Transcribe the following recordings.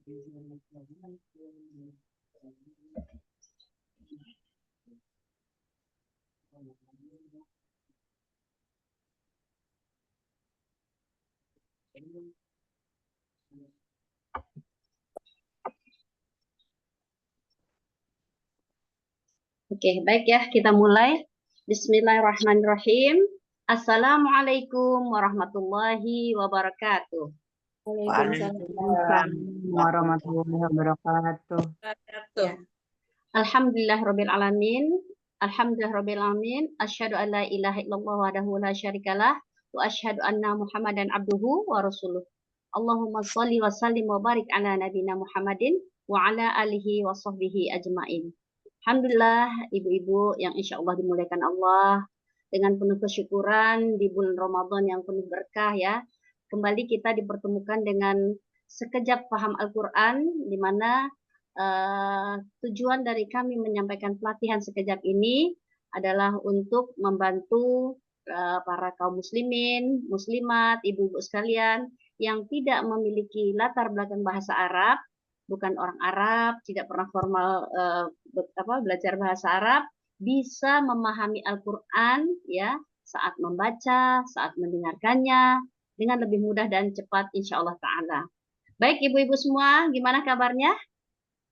Oke, baik ya, kita mulai. Bismillahirrahmanirrahim. Assalamualaikum warahmatullahi wabarakatuh. Waalaikumsalam warahmatullahi wabarakatuh. Ya. Alhamdulillahirabbil alamin. Alhamdulillahirabbil alamin. Asyhadu an la ilaha illallah wahdahu la syarikalah wa asyhadu anna Muhammadan abduhu wa rasuluh. Allahumma shalli wa sallim wa barik ala nabiyina Muhammadin wa ala alihi wa sahbihi ajmain. Alhamdulillah ibu-ibu yang insya Allah dimuliakan Allah, dengan penuh kesyukuran di bulan Ramadan yang penuh berkah ya. Kembali kita dipertemukan dengan sekejap paham Al-Quran, di mana tujuan dari kami menyampaikan pelatihan sekejap ini adalah untuk membantu para kaum muslimin, muslimat, ibu-ibu sekalian yang tidak memiliki latar belakang bahasa Arab, bukan orang Arab, tidak pernah formal belajar bahasa Arab, bisa memahami Al-Quran ya saat membaca, saat mendengarkannya dengan lebih mudah dan cepat insya Allah Ta'ala. Baik ibu-ibu semua, gimana kabarnya?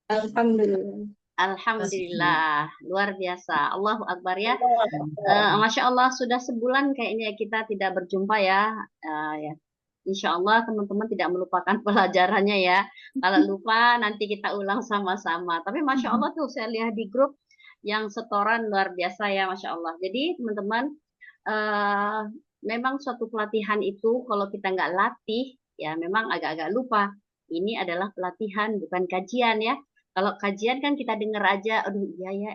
Alhamdulillah. Alhamdulillah, luar biasa. Allahu Akbar ya. Masya Allah sudah sebulan kayaknya kita tidak berjumpa ya. Ya. Insya Allah teman-teman tidak melupakan pelajarannya ya. Kalau lupa nanti kita ulang sama-sama. Tapi Masya Allah tuh saya lihat di grup yang setoran luar biasa ya Masya Allah. Jadi teman-teman memang suatu pelatihan itu kalau kita nggak latih ya memang agak-agak lupa. Ini adalah pelatihan bukan kajian ya. Kalau kajian kan kita dengar aja, aduh iya ya,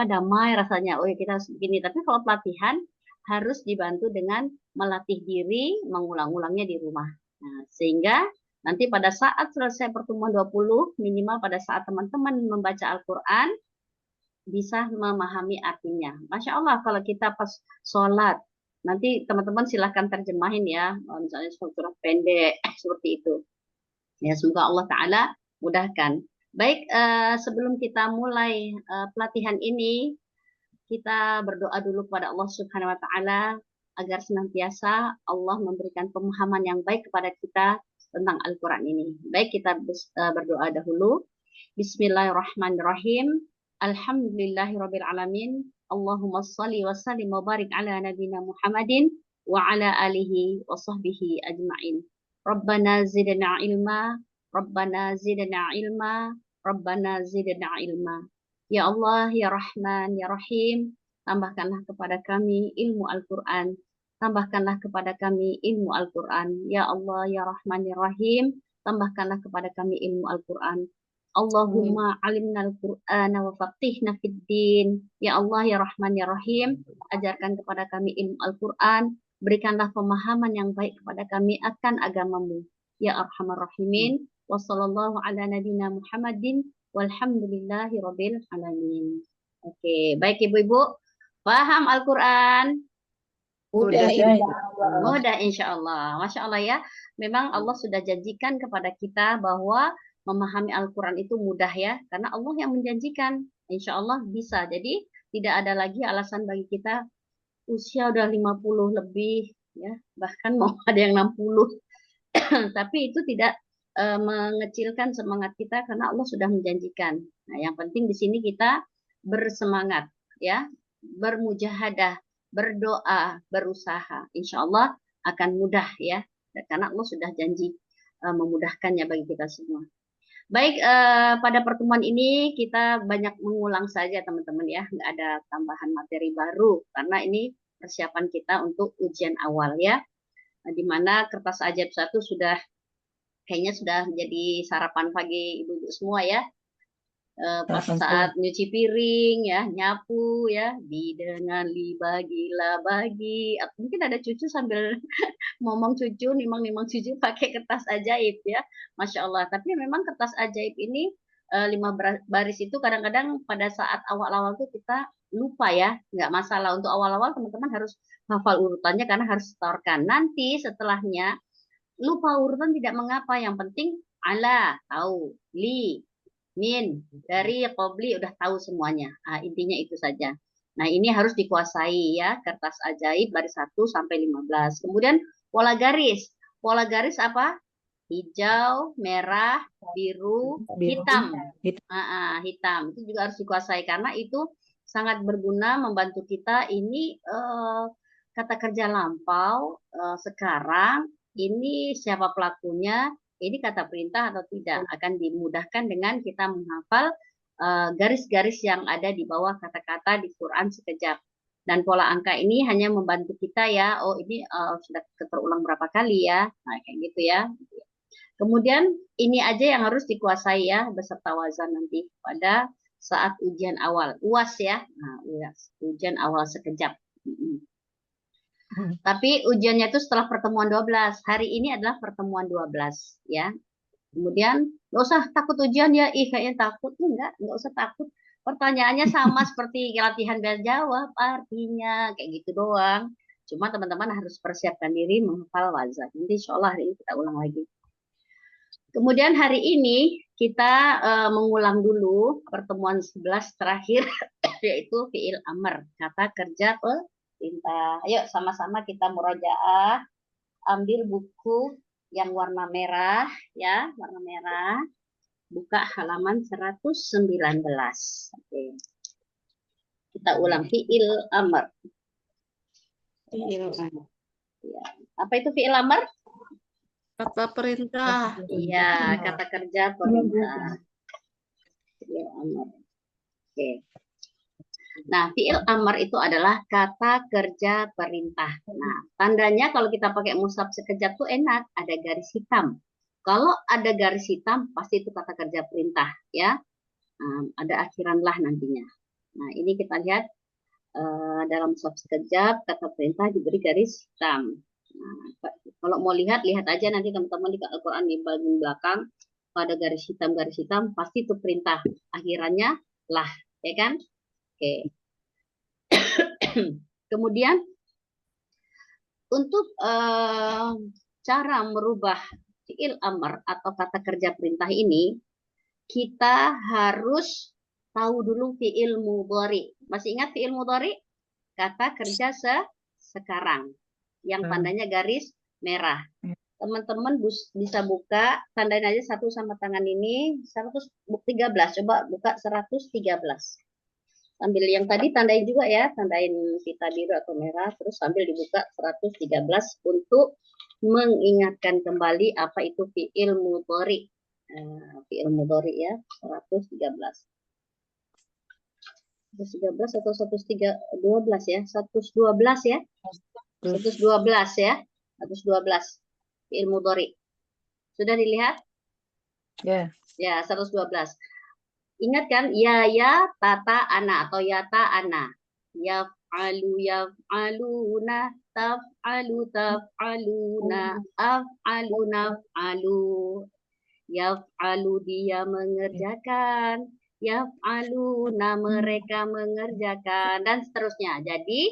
damai rasanya, oh ya kita harus begini. Tapi kalau pelatihan harus dibantu dengan melatih diri, mengulang-ulangnya di rumah. Nah, sehingga nanti pada saat selesai pertemuan 20, minimal pada saat teman-teman membaca Al-Quran, bisa memahami artinya. Masya Allah, kalau kita pas sholat, nanti teman-teman silahkan terjemahin ya, misalnya surah pendek, seperti itu. Ya, semoga Allah Ta'ala mudahkan. Baik, sebelum kita mulai pelatihan ini, kita berdoa dulu kepada Allah Subhanahu wa Ta'ala agar senantiasa Allah memberikan pemahaman yang baik kepada kita tentang Al-Quran ini. Baik, kita berdoa dahulu. Bismillahirrahmanirrahim. Alhamdulillahirabbil alamin. Allahumma shalli wa sallim wa barik ala nabiyina Muhammadin wa ala alihi wa sahbihi ajma'in. Rabbana zidna ilma, Rabbana zidna ilma, Rabbana zidna ilma. Ya Allah, ya Rahman, ya Rahim, tambahkanlah kepada kami ilmu Al-Quran. Tambahkanlah kepada kami ilmu Al-Quran. Ya Allah, ya Rahman, ya Rahim, tambahkanlah kepada kami ilmu Al-Quran. Allahumma alimna al-Qur'ana wa faqihna fid din. Ya Allah, ya Rahman, ya Rahim, ajarkan kepada kami ilmu Al-Quran. Berikanlah pemahaman yang baik kepada kami akan agamamu. Ya Arhamar Rahimin. Wassallallahu ala nabina Muhammadin. Walhamdulillahi rabbil alamin. Oke, baik ibu-ibu. Paham Al-Quran? Mudah Mudah insya Allah. Masya Allah ya. Memang Allah sudah janjikan kepada kita bahwa memahami Al-Quran itu mudah ya. Karena Allah yang menjanjikan. Insya Allah bisa. Jadi tidak ada lagi alasan bagi kita usia udah 50 lebih. Ya, bahkan mau ada yang 60. Tapi itu tidak mengecilkan semangat kita karena Allah sudah menjanjikan. Nah, yang penting di sini kita bersemangat, ya, bermujahadah, berdoa, berusaha. Insya Allah akan mudah ya, karena Allah sudah janji memudahkannya bagi kita semua. Baik, pada pertemuan ini kita banyak mengulang saja teman-teman ya, nggak ada tambahan materi baru karena ini persiapan kita untuk ujian awal ya, di mana kertas ajaib 1 sudah kayaknya sudah jadi sarapan pagi ibu-ibu semua ya. Pas saat nyuci piring ya, nyapu ya, bidengan bagi-lah bagi. Mungkin ada cucu sambil ngomong cucu, nimang-nimang cucu pakai kertas ajaib ya. Masya Allah. Tapi memang kertas ajaib ini 5 baris itu kadang-kadang pada saat awal-awal tuh kita lupa ya. Nggak masalah. Untuk awal-awal teman-teman harus hafal urutannya karena harus setorkan. Nanti setelahnya lupa urutan tidak mengapa, yang penting ala tahu, li, min, dari, qabli udah tahu semuanya. Intinya itu saja. Nah, ini harus dikuasai ya, kertas ajaib baris 1 sampai 15. Kemudian pola garis. Pola garis apa? Hijau, merah, biru, hitam. Hitam. Itu juga harus dikuasai karena itu sangat berguna membantu kita ini kata kerja lampau sekarang ini siapa pelakunya, ini kata perintah atau tidak akan dimudahkan dengan kita menghafal garis-garis yang ada di bawah kata-kata di Quran sekejap. Dan pola angka ini hanya membantu kita ya, oh ini sudah terulang berapa kali ya, nah kayak gitu ya. Kemudian ini aja yang harus dikuasai ya beserta wazan nanti pada saat ujian awal, UAS ya, nah, ujian awal sekejap. Tapi ujiannya itu setelah pertemuan 12. Hari ini adalah pertemuan 12 ya. Kemudian nggak usah takut ujian ya, kayaknya takut. Enggak usah takut. Pertanyaannya sama seperti latihan biar jawab, artinya kayak gitu doang. Cuma teman-teman harus persiapkan diri menghafal wazan. Nanti insya Allah hari ini kita ulang lagi. Kemudian hari ini kita mengulang dulu pertemuan 11 terakhir yaitu fi'il amr, kata kerja perintah. Ayo sama-sama kita murojaah. Ambil buku yang warna merah ya, warna merah. Buka halaman 119. Oke. Kita ulang fi'il amr. Fi'il amr. Ya. Apa itu fi'il amr? Kata perintah. Iya, kata kerja perintah. Fi'il amr. Oke. Nah, fi'il amr itu adalah kata kerja perintah. Nah, tandanya kalau kita pakai mushaf sekejap tuh enak, ada garis hitam. Kalau ada garis hitam, pasti itu kata kerja perintah, ya. Ada akhiran lah nantinya. Nah, ini kita lihat dalam mushaf sekejap, kata perintah diberi garis hitam. Nah, kalau mau lihat aja nanti teman-teman di Al-Quran di bagian belakang, pada garis hitam, pasti itu perintah. Akhirannya lah, ya kan? Oke. Kemudian untuk cara merubah fi'il amr atau kata kerja perintah ini, kita harus tahu dulu fi'il mudhari. Masih ingat fi'il mudhari? Kata kerja sekarang yang tandanya garis merah. Teman-teman bisa buka, tandain aja satu sama tangan ini 113. Coba buka 113. Sambil yang tadi tandain juga ya, tandain pita biru atau merah, terus sambil dibuka 113 untuk mengingatkan kembali apa itu fi'il mudhari. Fi'il mudhari ya, 113. 113 atau 112 ya? 112 ya? 112 ya? 112. Fi'il mudhari. Sudah dilihat? Ya. Ya, 112. Ingat kan? Ya, tata, ana atau yata, ana. Yaf'aluna, taf'aluna, af'alu. Yaf'alu dia mengerjakan. Yaf'aluna mereka mengerjakan. Dan seterusnya. Jadi,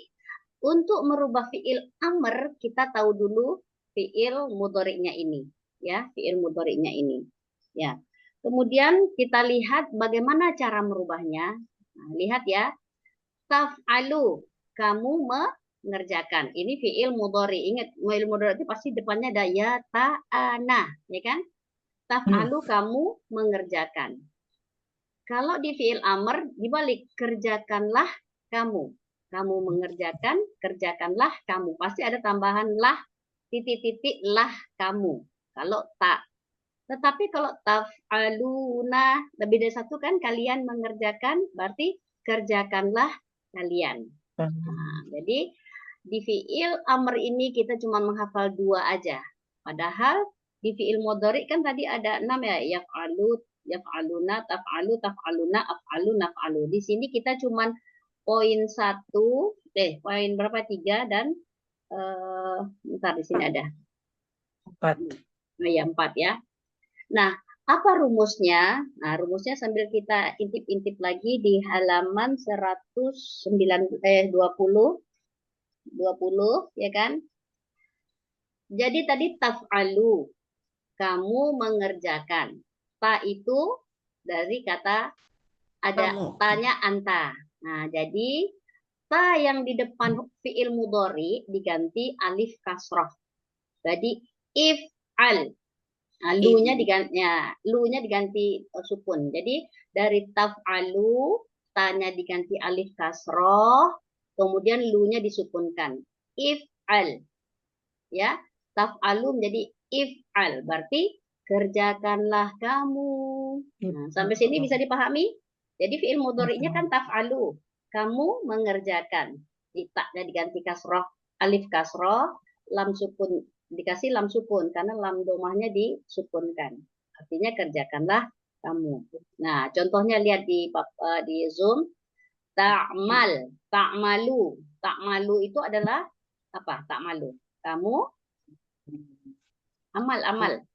untuk merubah fi'il amr, kita tahu dulu fi'il mudhari'nya ini. Ya, fi'il mudhari'nya ini. Ya. Kemudian kita lihat bagaimana cara merubahnya. Nah, lihat ya. Taf'alu, kamu mengerjakan. Ini fi'il mudhari. Ingat, fi'il mudhari itu pasti depannya ada ya, ta, ana, ya kan? Taf'alu, kamu mengerjakan. Kalau di fi'il amr dibalik kerjakanlah kamu. Kamu mengerjakan, kerjakanlah kamu. Pasti ada tambahan lah, titik-titik lah kamu. Kalau tak. Tetapi kalau taf'aluna lebih dari satu kan, kalian mengerjakan, berarti kerjakanlah kalian. Nah, jadi di fi'il amr ini kita cuma menghafal 2 aja. Padahal di fi'il mudhari kan tadi ada 6 ya, yaf'alu, yaf'aluna, taf'alu, taf'aluna, af'alu, naf'alu. Di sini kita cuma poin 1, poin berapa? 3 dan bentar di sini ada 4. Nah, ya 4 ya. Nah, apa rumusnya? Nah, rumusnya sambil kita intip-intip lagi di halaman 20 ya kan? Jadi tadi taf'alu. kamu mengerjakan. Ta itu dari kata ada Kamu. tanya anta. Nah, jadi ta yang di depan fiil mudhari diganti alif kasroh. Jadi if'al. Nah, lu-nya diganti sukun. Jadi dari taf'alu, tanya diganti alif kasroh, kemudian lu-nya disukunkan. If'al. Ya, taf'alu menjadi if'al. Berarti kerjakanlah kamu. Nah, sampai sini bisa dipahami? Jadi fiil mudhari'nya kan taf'alu. Kamu mengerjakan. Taknya diganti kasroh, alif kasroh, lam sukun dikasih lam sukun karena lam domahnya disukunkan. Artinya kerjakanlah kamu. Nah, contohnya lihat di Zoom. Ta'mal, ta'malu. Ta'malu itu adalah apa? Ta'malu. Kamu amal.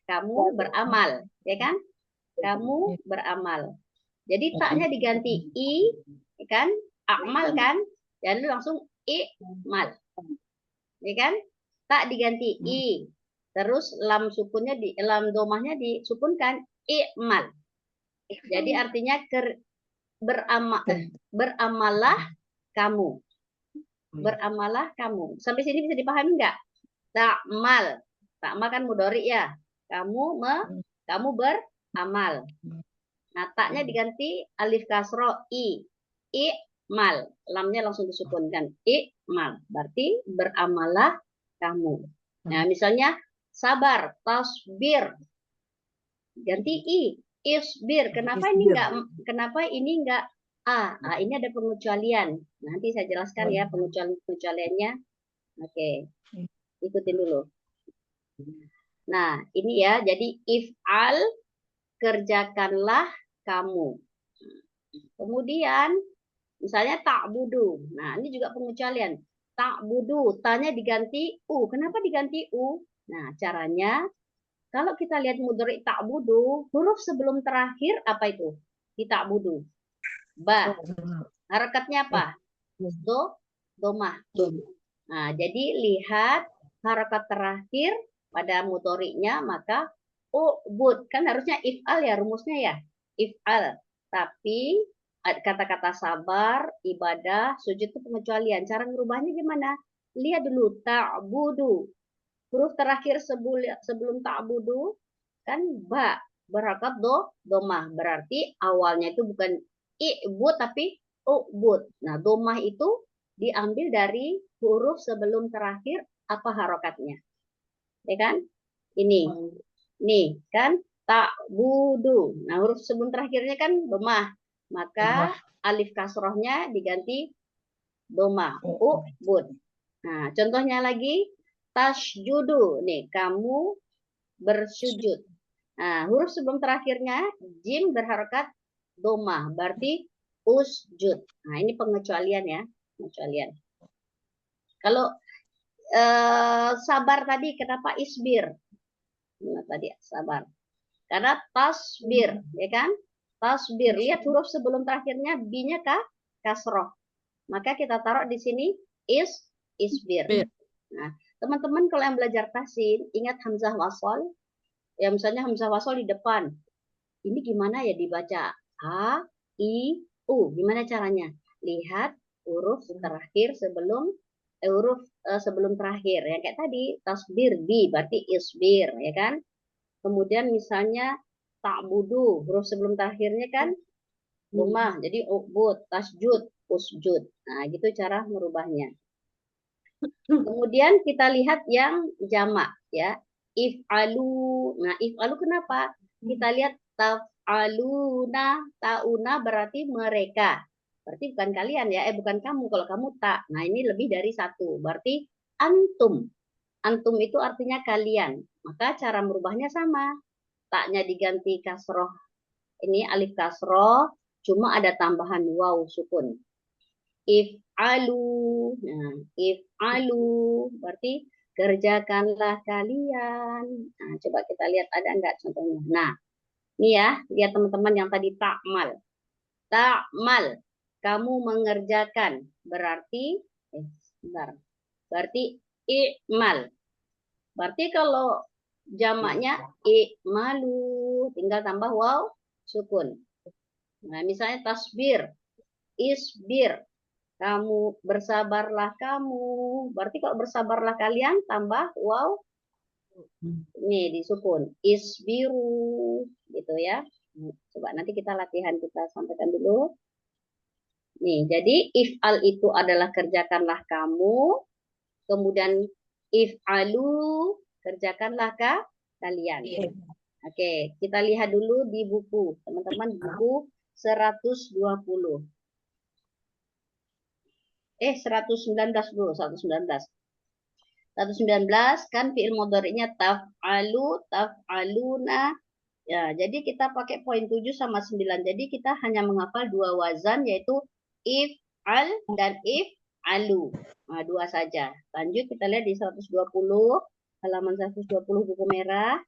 Kamu beramal, ya kan? Kamu beramal. Jadi taknya diganti i, ya kan? Amal kan? Dan langsung i'mal. Ya kan? Tak diganti i. Terus lam domahnya disukunkan i'mal. Jadi artinya beramalah kamu. Beramalah kamu. Sampai sini bisa dipahami enggak? Ta'mal. Ta'mal kan mudhari ya. Kamu beramal. Nah, taknya diganti alif kasro i. I'mal. Lamnya langsung disukunkan. I'mal. Berarti beramalah kamu. Nah, misalnya sabar, tasbir. Ganti i. Isbir. Kenapa ini enggak a? Ini ada pengecualian. Nanti saya jelaskan ya pengecualiannya. Oke. Ikutin dulu. Nah, ini ya. Jadi if'al, kerjakanlah kamu. Kemudian misalnya ta'budu. Nah, ini juga pengecualian. Ta'budu, tanya diganti u. Kenapa diganti u? Nah, caranya kalau kita lihat mudhari ta'budu, huruf sebelum terakhir apa itu? Di ta'budu. Ba. Harakatnya apa? Domah. Nah, jadi lihat harakat terakhir pada mudhari'nya, maka ubud. Kan harusnya if'al ya rumusnya ya. If'al. Tapi kata-kata sabar, ibadah, sujud itu pengecualian. Cara merubahnya gimana? Lihat dulu ta'budu. Huruf terakhir sebelum ta'budu kan ba, berharakat domah. Berarti awalnya itu bukan i'bud tapi ubud. Nah, domah itu diambil dari huruf sebelum terakhir apa harokatnya. Ya kan? Ini. Nih, kan ta'budu. Nah, huruf sebelum terakhirnya kan domah. Maka alif kasrohnya diganti domah. Ubud. Nah, contohnya lagi tasjudu. Nih, kamu bersujud. Nah, huruf sebelum terakhirnya jim berharokat domah. Berarti usjud. Nah, ini pengecualian ya. Pengecualian. Kalau sabar tadi kenapa isbir? Nah, tadi sabar. Karena tasbir, ya kan? Tasbir. Lihat huruf sebelum terakhirnya B-nya kasroh. Maka kita taruh di sini isbir. Nah, teman-teman kalau yang belajar tahsin, ingat hamzah wasol. Ya misalnya hamzah wasol di depan. Ini gimana ya dibaca? A, I, U. Gimana caranya? Lihat huruf terakhir sebelum terakhir. Ya kayak tadi, tasbir bi berarti isbir, ya kan? Kemudian misalnya ta'budu, huruf sebelum terakhirnya kan domah, jadi ubud, tasjud, usjud. Nah, gitu cara merubahnya. Kemudian kita lihat yang jamak ya. If'alu. Nah, if'alu kenapa? Kita lihat taf'aluna, ta'una berarti mereka. Berarti bukan kalian ya, bukan kamu. Kalau kamu tak. Nah, ini lebih dari satu. Berarti antum. Antum itu artinya kalian. Maka cara merubahnya sama. Taknya diganti kasroh. Ini alif kasroh. Cuma ada tambahan waw sukun. If'alu. Nah, if'alu berarti kerjakanlah kalian. Nah, coba kita lihat ada enggak contohnya. Nah, ini ya, lihat teman-teman yang tadi ta'mal. Ta'mal, kamu mengerjakan. Berarti sebentar. Berarti i'mal. Berarti kalau jamaknya i'malu, tinggal tambah waw sukun. Nah, misalnya tasbir, isbir, kamu bersabarlah kamu. Berarti kalau bersabarlah kalian tambah waw ini disukun, isbiru gitu ya. Coba nanti kita latihan, kita sampaikan dulu. Nih, jadi if'al itu adalah kerjakanlah kamu, kemudian if'alu kerjakanlah kalian. Oke, kita lihat dulu di buku, teman-teman, di buku 120. 119 dulu, 119. 119 kan fi'il mudhari'nya taf'alu, taf'aluna. Ya, jadi kita pakai poin 7 sama 9. Jadi kita hanya menghafal dua wazan, yaitu if'al dan if'alu. Nah, dua saja. Lanjut kita lihat di 120, halaman 120 buku merah.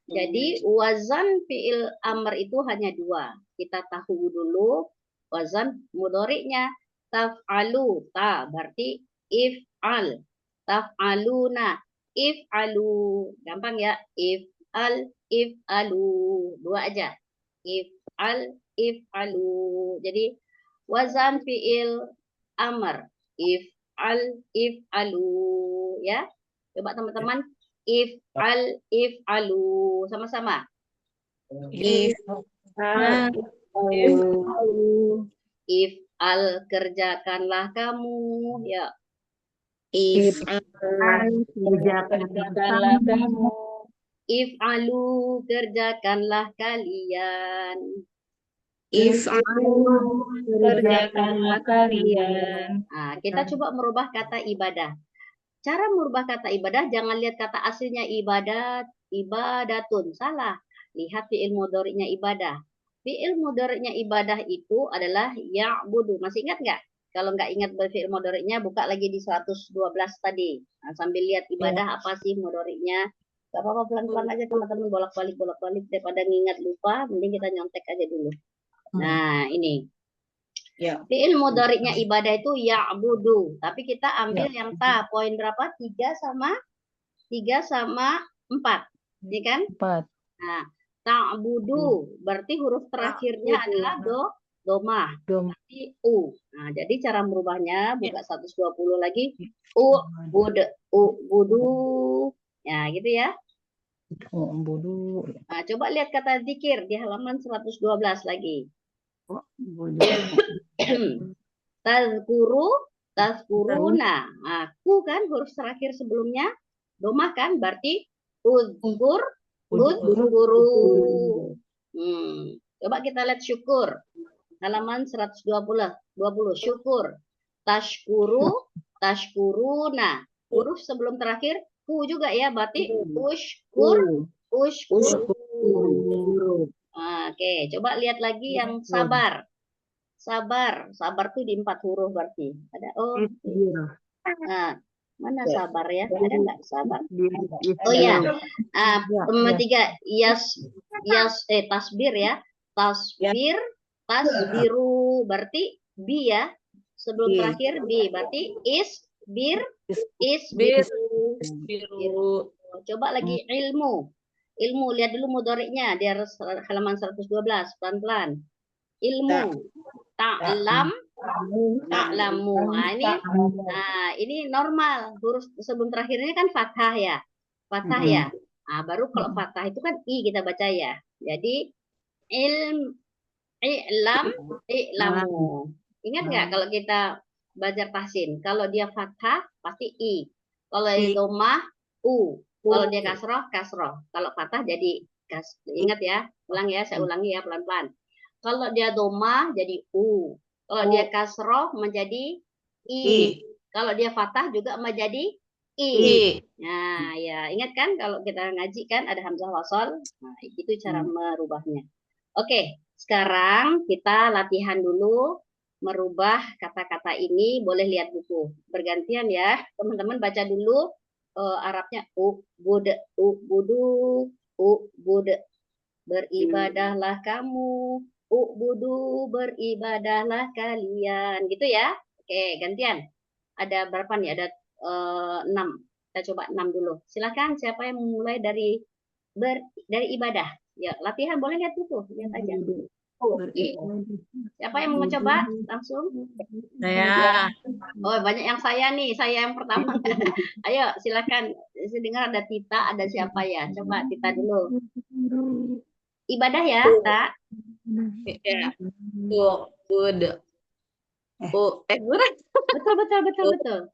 Jadi wazan fi'il amr itu hanya dua. Kita tahu dulu wazan mudhari'nya. Taf'alu, ta berarti if'al. Taf'aluna, if'alu. Gampang ya, if'al, if'alu. Dua aja. If'al, if'alu. Jadi wazan fi'il amr. If'al, if'alu. Ya, coba teman-teman. If'al, if'alu. Sama-sama. If'al, If'al, kerjakanlah kamu. Ya. if'al, Kerjakanlah kamu. If'alu, kerjakanlah kalian. if'al, Kerjakanlah kalian. Nah, kita coba merubah kata ibadah. Cara merubah kata ibadah, jangan lihat kata aslinya ibadat, ibadatun. Salah. Lihat fi'il mudhari'nya ibadah. Fi'il mudhari'nya ibadah itu adalah ya'budu. Masih ingat nggak? Kalau nggak ingat fi'il mudhari'nya, buka lagi di 112 tadi. Nah, sambil lihat ibadah apa sih mudhari'nya. Gak apa-apa, pelan-pelan aja teman-teman, bolak-balik daripada ngingat lupa, mending kita nyontek aja dulu. Nah, ini. Ya. Fi'il mudhari'nya ibadah itu ya'budu. Tapi kita ambil yang ta, poin berapa? 3 sama 4. Ini kan? 4. Nah, ta'budu berarti huruf terakhirnya adalah domah. Berarti u. Nah, jadi cara merubahnya buka 120 lagi. Budu. Ya, gitu ya. Budu. Nah, coba lihat kata zikir di halaman 112 lagi. Tazkuru, tazkuruna. Nah, ku kan huruf terakhir sebelumnya domah kan, berarti uzkur, uzkuru. Coba kita lihat syukur. Halaman 120, syukur. Tashkuru, tashkuruna. Huruf sebelum terakhir ku juga ya, berarti ushkur, ushkuru. Oke, coba lihat lagi yang sabar. Sabar tuh di 4 huruf berarti. Ada Nah, mana sabar ya? Ada nggak sabar? Oh ya. Nomor 3 tasbir ya. Tasbir, tasbiru berarti bi ya. Sebelum terakhir bi berarti isbiru. Coba lagi ilmu. Lihat dulu mudhari'nya di halaman 112, pelan-pelan. Ilmu. Ta'lamu. Nah, ini normal. Huruf sebelum terakhir ini kan fathah ya. Fathah ya. Nah, baru kalau fathah itu kan i kita baca ya. Jadi i'lamu. Ingat nggak kalau kita belajar tahsin? Kalau dia fathah pasti i. Kalau dia dhammah u. Kalau dia kasroh, kasroh. Kalau fathah jadi kas. Ingat ya. Ulang ya, saya ulangi ya pelan-pelan. Kalau dia dhammah jadi u. Kalau dia kasroh menjadi i. Kalau dia fathah juga menjadi i. Nah, ya ingat kan kalau kita ngaji kan ada hamzah wasol. Nah, itu cara merubahnya. Oke, sekarang kita latihan dulu merubah kata-kata ini. Boleh lihat buku. Bergantian ya. Teman-teman baca dulu Arabnya budu, budu. Beribadahlah kamu, budu, beribadahlah kalian, gitu ya. Oke, gantian. Ada berapa nih? Ada 6. Kita coba 6 dulu. Silakan siapa yang memulai dari ibadah. Ya, latihan boleh lihat itu, lihat aja. Siapa yang mau coba langsung? Saya. Oh, banyak yang saya nih, saya yang pertama. Ayo, silakan. Saya dengar ada Tita, ada siapa ya? Coba Tita dulu. Ibadah ya, Kak. Ya. Bud. Bud. Betul, betul, betul, betul.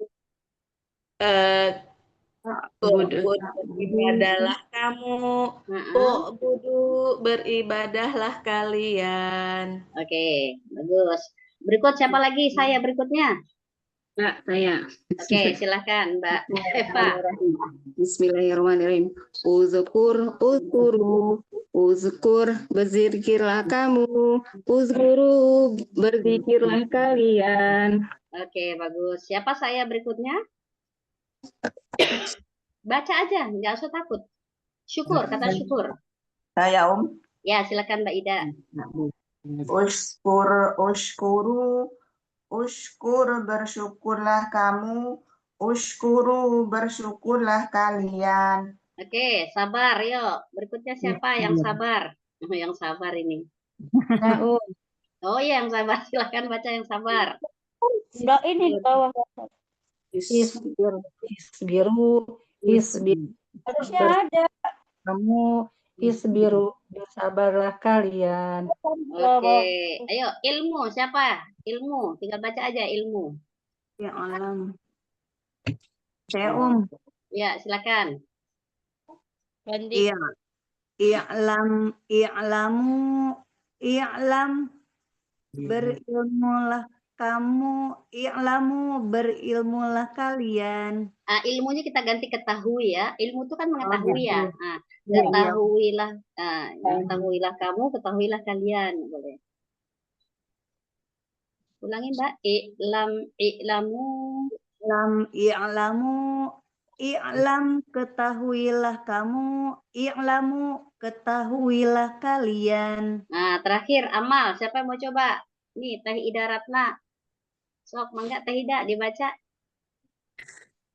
Beribadahlah kamu. Nah, Budu, beribadahlah kalian. oke, bagus. Berikut siapa lagi? Saya berikutnya. Mbak, saya. Oke, silakan Mbak Eva. Bismillahirrahmanirrahim. Uzkur, berzikirlah kamu. Uzkuru, Berzikirlah kalian. Oke, bagus. Siapa saya berikutnya? Baca aja, nggak usah takut. Syukur, kata syukur. Saya Ya, silakan Mbak Ida. Ushkur, bersyukurlah kamu. Ushkuru, bersyukurlah kalian. Oke, sabar, yuk. Berikutnya siapa yang sabar? Yang sabar ini. Oh iya, yang sabar. Silakan baca yang sabar. Enggak, ini di bawah. Isbiru. Harusnya ada. Kamu isbiru, bersabarlah kalian. Oke, ayo ilmu siapa? Ilmu, tinggal baca aja ilmu. Ya alam. Saya Ya, silakan. Iya. I'lam, berilmulah kamu. I'lamu, berilmulah kalian. Ilmunya kita ganti ketahui ya. Ilmu itu kan mengetahui ya. Iya. Ketahuilah, ketahuilah kamu, ketahuilah kalian. Boleh. Ulangi Mbak. I'lamu. I'lam, ketahuilah kamu. I'lamu, ketahuilah kalian. Nah, terakhir amal. Siapa yang mau coba? Nih, Teh Ida Ratna. Sok, mangga Teh Ida dibaca.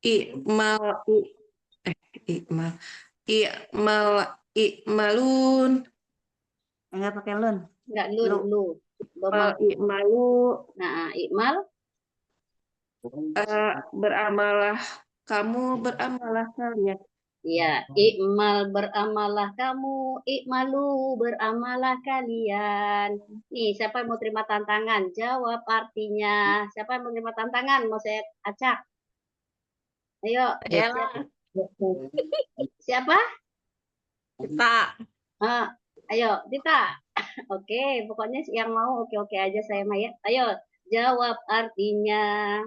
I'malun. Enggak pakai lun. Enggak, lu. I'malu, Nah, ikmal. beramalah kamu, beramalah kalian. Ya, ikmal beramalah kamu, ikmalu beramalah kalian. Nih, siapa yang mau terima tantangan? Jawab artinya. Siapa yang mau terima tantangan? Mau saya acak? Ayo, siapa? Kita. Ayo, Tita. Oke, pokoknya yang mau oke-oke aja saya Maya. Ayo, jawab artinya.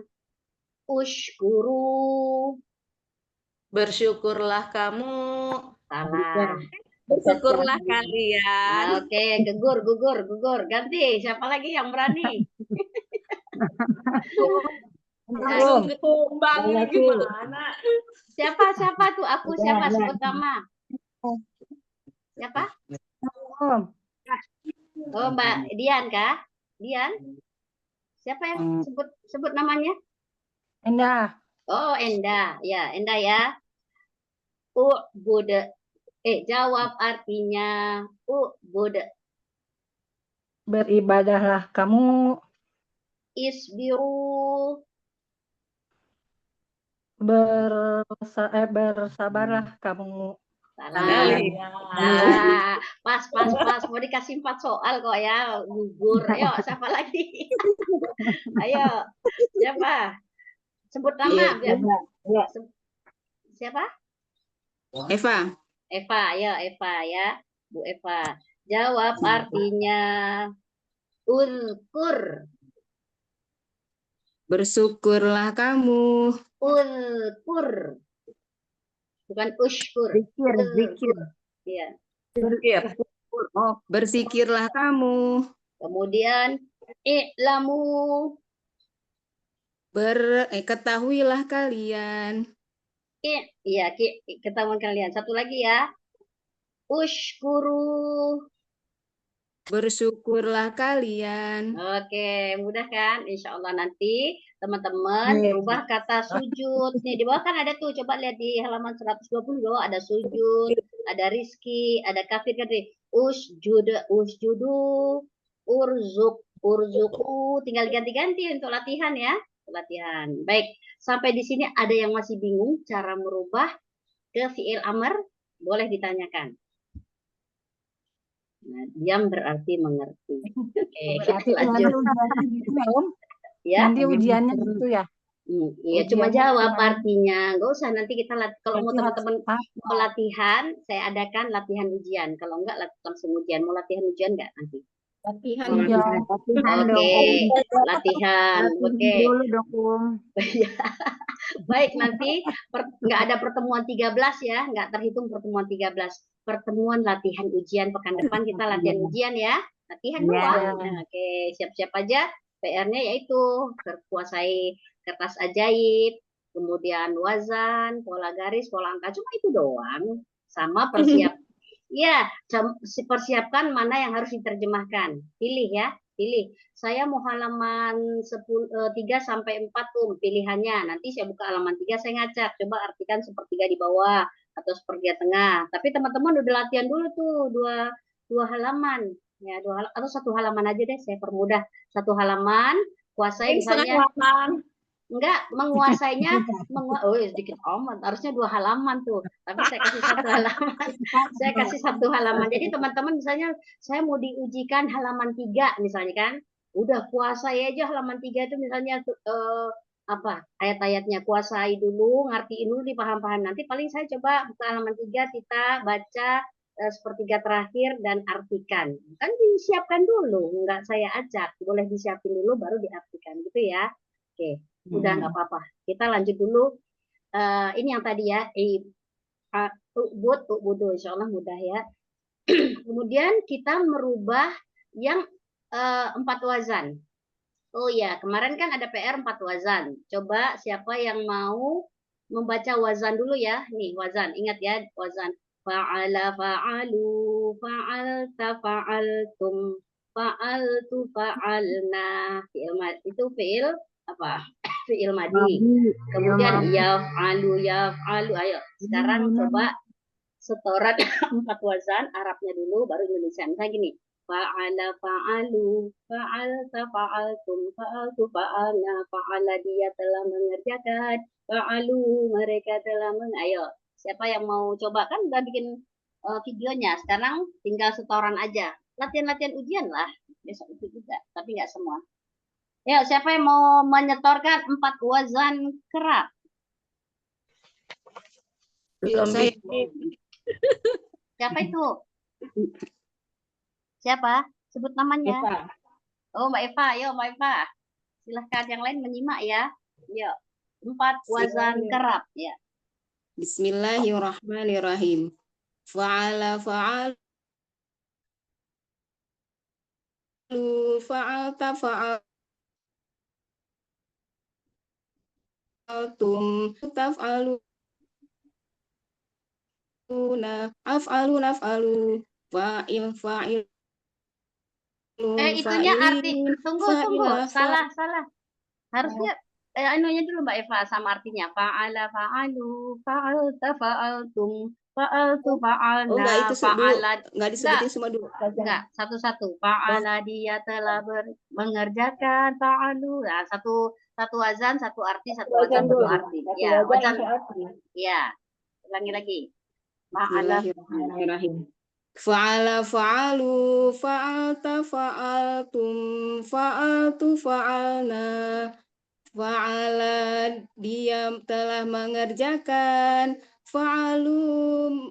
Ushkuru. Bersyukurlah kamu. Salah. Bersyukurlah kalian. Oke, gugur. Ganti. Siapa lagi yang berani? Langsung tumbang gimana? Siapa tuh? Aku siapa? Sebut nama. Siapa? Oh, Mbak Dian kah? Dian? Siapa yang sebut namanya? Endah. Oh, Enda. Ya, Enda ya. Ubud. Jawab artinya. Ubud. Beribadahlah kamu. Isbiru. Bersabarlah kamu. Salah. Pas. Mau dikasih 4 soal kok ya. Gugur. Ayo, siapa lagi? Ayo. Siapa? Sebut nama. Siapa? Eva, ya Eva ya. Bu Eva. Jawab artinya. Ulkur. Bersyukurlah kamu. Ulkur. Bukan ushkur. Zikir. Iya. Berzikirlah kamu. Kemudian i'lamu. Ketahuilah kalian. Iya, ketahuan kalian. Satu lagi ya. Ushkuru. bersyukurlah kalian. Oke, mudah kan? Insya Allah nanti teman-teman rubah kata sujud. Nih di bawah kan ada tuh, coba lihat di halaman 120 di bawah ada sujud, ada rizki, ada kafir kan? Usjud, usjudu, urzuku. Tinggal ganti-ganti untuk latihan ya. Latihan. Baik, sampai di sini ada yang masih bingung cara merubah ke fiil amr? Boleh ditanyakan. Nah, diam berarti mengerti. Oke, Berarti kita nanti lanjut. ujiannya gitu ya, Om? Ya, Nanti ujiannya gitu ya? iya cuma Ujiannya jawab cuma artinya. Nggak usah nanti kita kalau mau berarti harus teman-teman mau hafal. latihan, saya adakan latihan ujian. Kalau enggak langsung ujian. Mau latihan ujian enggak nanti? Latihan Mau Iya, latihan. latihan dong, Oke, Om. latihan. Latihan Oke. dulu dong, Om. Baik, nanti nggak ada pertemuan 13 ya, nggak terhitung pertemuan 13. Pertemuan latihan ujian pekan depan kita latihan ujian ya. Latihan doang. Ya. Nah, oke, siap-siap aja. PR-nya yaitu kuasai kertas ajaib, kemudian wazan, pola garis, pola angka, cuma itu doang. Sama ya, persiapkan mana yang harus diterjemahkan. Pilih ya, pilih. Saya mau halaman 3 sampai 4 tuh pilihannya. Nanti saya buka halaman 3 saya ngacak. Coba artikan sepertiga di bawah atau sepertiga tengah. Tapi teman-teman udah latihan dulu tuh dua halaman. Ya, atau satu halaman aja deh saya permudah. Satu halaman kuasai misalnya enggak menguasainya oh sedikit amat harusnya 2 halaman tuh tapi saya kasih 1 halaman saya kasih 1 halaman jadi teman-teman misalnya saya mau diujikan halaman 3 misalnya kan udah kuasai aja halaman 3 itu misalnya apa ayat-ayatnya kuasai dulu ngertiin dulu dipaham-paham nanti paling saya coba buka halaman 3 kita baca sepertiga terakhir dan artikan kan disiapkan dulu enggak saya acak boleh disiapin dulu baru diartikan gitu ya oke udah nggak apa-apa. Kita lanjut dulu. Ini yang tadi ya, budu, insya Allah mudah ya. Kemudian kita merubah yang 4 wazan. Oh ya, kemarin kan ada PR 4 wazan. Coba siapa yang mau membaca wazan dulu ya. Nih wazan, ingat ya wazan. Fa'ala fa'alu, fa'alta fa'altum, fa'altu fa'alna. Itu fi'il apa? Fi'il madi. Kemudian yaf'alu. Ayo, sekarang coba setoran 4 wazan, Arabnya dulu, baru Indonesia. Misalnya gini, fa'ala fa'alu, fa'alta fa'altum, fa'altu fa'alna, fa'ala dia telah mengerjakan, fa'alu mereka telah ayo, siapa yang mau coba kan udah bikin videonya, sekarang tinggal setoran aja. Latihan-latihan ujian lah, besok itu juga, tapi nggak semua. Ya, siapa yang mau menyetorkan 4 wazan kerap? Belum Siapa itu? Siapa? Sebut namanya. Eva. Oh, Mbak Eva. Ayo, Mbak Eva. Silahkan yang lain menyimak ya. Yuk. 4 wazan kerap. Ya. Bismillahirrahmanirrahim. Fa'ala fa'alu, fa'alta fa'altum, taf'alu af'alu naf'alu, fa'il Itunya arti. fa'ilin, Tunggu. fa'ilah Salah. Harusnya anunya dulu Mbak Eva sama artinya. Fa'ala fa'alu, fa'alta fa'altum, fa'altu Oh enggak, fa'alna, itu dulu. fa'ala. Enggak disebutin semua dulu. Enggak, satu-satu. Fa'ala dia telah mengerjakan fa'alu. Nah, satu wazan, satu arti, satu wazan, satu arti. Ya, wazan. Ya, ulangi lagi. Fa'ala Bismillahirrahmanirrahim. Fa'ala fa'alu, fa'alta fa'altum, fa'altu fa'alna, fa'ala dia telah mengerjakan, fa'alu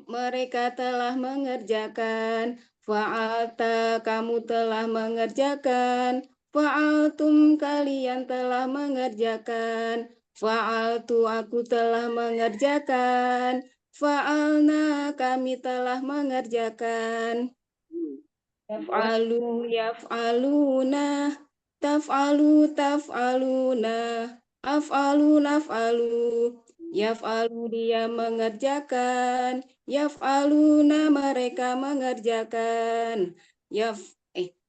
mereka telah mengerjakan, fa'alta kamu telah mengerjakan, fa'altum kalian telah mengerjakan, fa'altu aku telah mengerjakan, fa'alna kami telah mengerjakan. Yaf'alu yaf'aluna, taf'alu taf'aluna, af'alu naf'alu, yaf'alu dia mengerjakan, yaf'aluna mereka mengerjakan,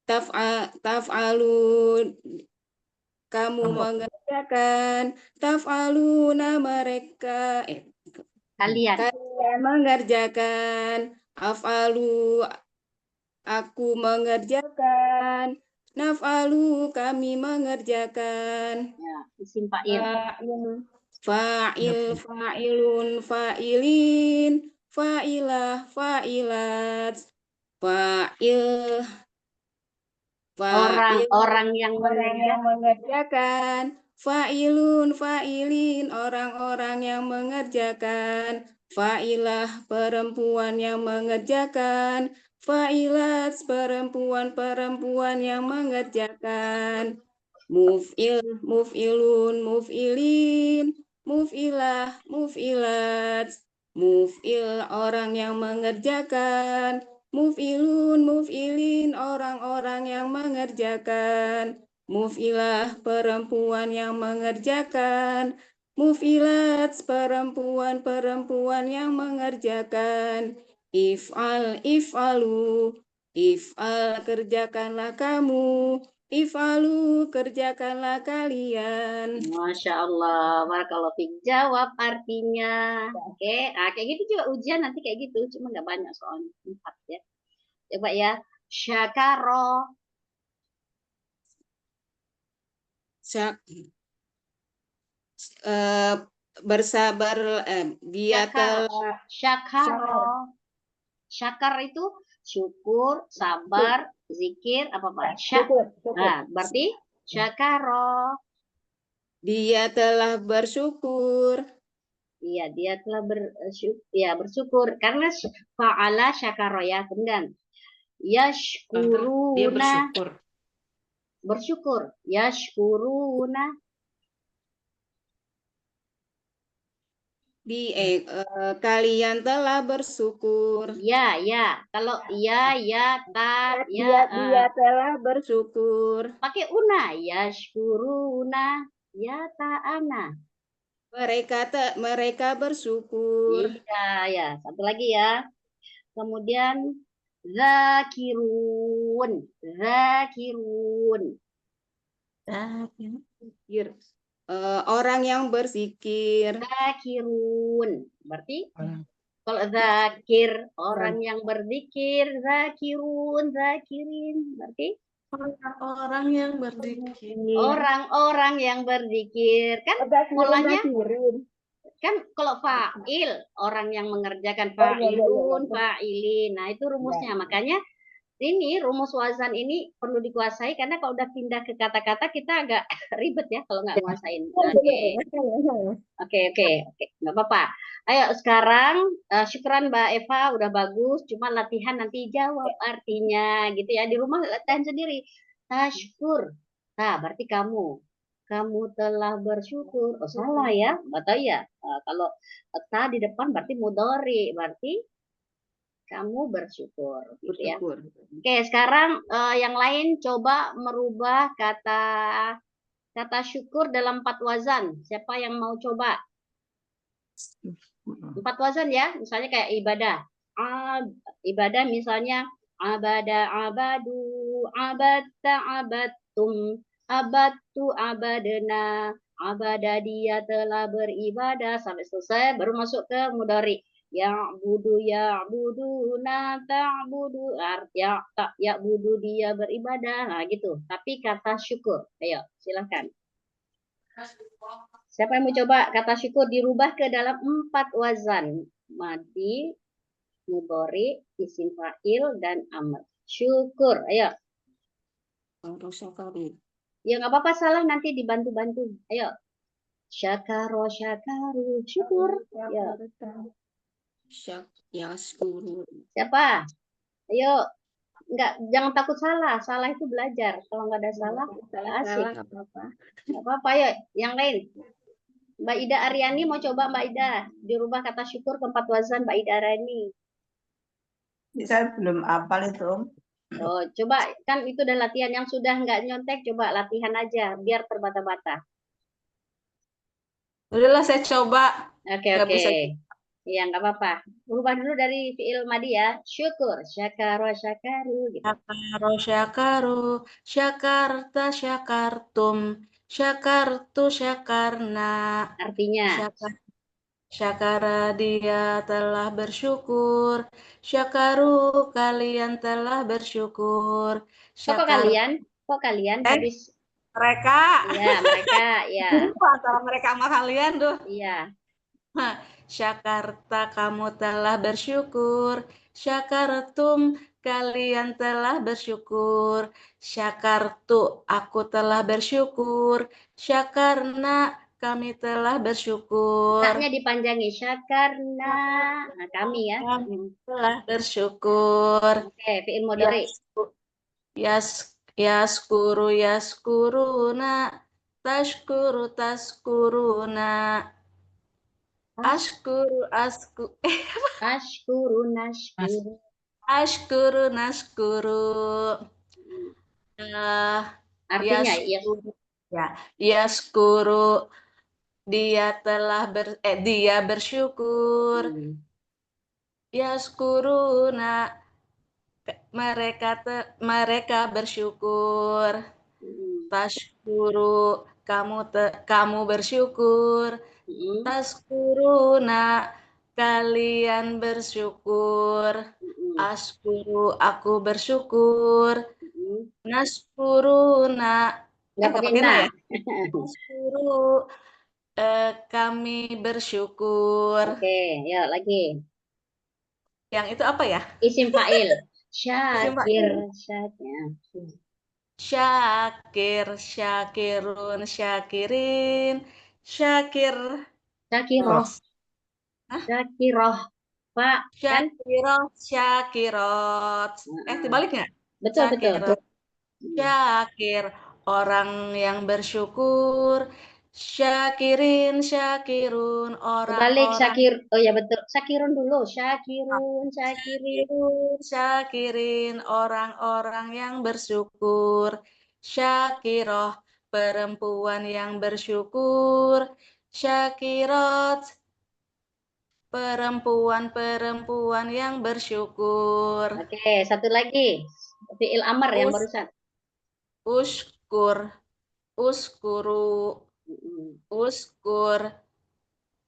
taf'alu kamu mengerjakan, taf'aluna mereka Kalian. kalian mengerjakan, af'alu aku mengerjakan, naf'alu kami mengerjakan. Ya, isim fa'il. Fa'il, fa'ilun, fa'ilin, fa'ilah, fa'ilat, fa'il, Orang yang orang yang mengerjakan, fa'ilun, fa'ilin, orang-orang yang mengerjakan, fa'ilah, perempuan yang mengerjakan, fa'ilat, perempuan-perempuan yang mengerjakan, muf'il, muf'ilun, muf'ilin, muf'ilah, muf'ilat, muf'il, orang yang mengerjakan, muf'ilun, muf'ilin, orang-orang yang mengerjakan, muf'ilah, perempuan yang mengerjakan, muf'ilat, perempuan-perempuan yang mengerjakan, if'al, if'alu, if'al, kerjakanlah kamu, if'alu, kerjakanlah kalian. Masya Allah, barakallahu fiik. Jawab artinya. Oke, kayak gitu juga ujian nanti kayak gitu, cuma nggak banyak soalnya 4 ya. Coba ya, syakaro, Syak, bersabar, dia telah syakaro. Syakar itu syukur, sabar, zikir, apa Pak? Nah, berarti syakaro. dia telah bersyukur. Iya, dia telah bersyukur karena fa'ala syakaro ya, kemudian Dia yashkuruna, bersyukur. bersyukur, yashkuruna, Kalian telah bersyukur. ya, kalau ya, ta, Dia telah bersyukur. pakai una, yashkuruna, ya, ta'ana. Mereka bersyukur. Iya, ya, satu lagi ya. Kemudian zakirun, zakirun. Orang yang berzikir. Zakirun. Berarti kalau zakir, orang yang berzikir, zakirun, zakirin. Berarti Orang yang berzikir. orang-orang yang berzikir. Kan polanya kan kalau fa'il, orang yang mengerjakan fa'ilun, fa'ilin. Nah, itu rumusnya. Makanya ini rumus wazan ini perlu dikuasai karena kalau udah pindah ke kata-kata kita agak ribet ya kalau nggak nguasain. Oke, nggak apa-apa. Ayo sekarang syukuran Mbak Eva udah bagus, cuma latihan nanti jawab artinya gitu ya di rumah latihan sendiri. Tashkur, nah berarti kamu telah bersyukur. Oh salah ya, atau ya kalau ta di depan berarti mudhari, berarti kamu bersyukur gitu ya. Oke, sekarang yang lain coba merubah kata syukur dalam 4 wazan. Siapa yang mau coba? 4 wazan ya, misalnya kayak ibadah. Ibadah misalnya abada abadu, abadta abattum, abadtu abadna, abada dia telah beribadah sampai selesai baru masuk ke mudhari. Ya'buduna ta'budu, ya'budu dia beribadah. Nah, gitu. Tapi kata syukur. Ayo, silakan. Siapa yang mau coba kata syukur dirubah ke dalam 4 wazan? Madi, mudhari, isim fa'il, dan amr. Syukur. Ayo. Ya nggak apa-apa salah nanti dibantu-bantu. Ayo. Syakaro, syakaru, syukur. Ya. Siapa? Ayo. Jangan takut salah. Salah itu belajar. Kalau nggak ada salah, nggak asik. Nggak apa-apa. Ayo. Yang lain. Mbak Ida Aryani mau coba Mbak Ida dirubah kata syukur ke 4 wazan Mbak Ida Aryani. Saya belum hafal itu, Om. Oh, coba kan itu udah latihan yang sudah nggak nyontek, coba latihan aja biar terbata-bata. Udahlah saya coba. Oke. Nggak bisa. Iya, nggak apa-apa. Ubah dulu dari fi'il madi ya. Syukur, syakaro, syakaru gitu. Syakaro syakaru, syakarta syakartum, syakartu syakarna, Artinya, syakar syakara dia telah bersyukur, syakaru kalian telah bersyukur, kok syakar kalian? Kok kalian habis mereka. ya mereka ya. Antara mereka sama kalian tuh. Iya. Syakarta kamu telah bersyukur, syakartum kalian telah bersyukur, syakartu aku telah bersyukur, syakarna kami telah bersyukur. Taknya dipanjangi syakarna. Nah, kami ya. Kami telah bersyukur. Oke, fi'il mudhari. Yasku- yaskuru yaskuruna, tashkuru taskuruna, ashkuru asku. Ashkuru, nashkuru. Ashkuru naskuru. Eh, Artinya ya. yaskuru ya. Yaskuru dia bersyukur. Hmm. Yaskuruna mereka bersyukur. Hmm. Tashkuru kamu bersyukur. Hmm. Taskuruna kalian bersyukur. Hmm. Askuru aku bersyukur. Hmm. Naskuruna Nggak nggak pakai pakai na na. ya? Naskuru kami bersyukur. Oke, yuk lagi. Yang itu apa ya? Isim fa'il. Isim Syakir, fa'il. syakir. Syakir, syakirun, syakirin, syakir. Syakiroh, Terus. Hah? syakiroh. Pak, kan? Syakiroh, syakirot. Nah, Dibalik nggak? betul, betul. Syakirot, Hmm. syakir. Orang yang bersyukur. Syakirin, syakirun. Berbalik, Orang-orang syakir. Oh ya betul. Syakirun dulu. Syakirun, syakirin. Syakirun, syakirin orang-orang yang bersyukur. Syakiroh, perempuan yang bersyukur. Syakirot, perempuan-perempuan yang bersyukur. Oke, satu lagi. Fi'il amar yang Us, barusan. uskur, uskuru, Hmm. uskur.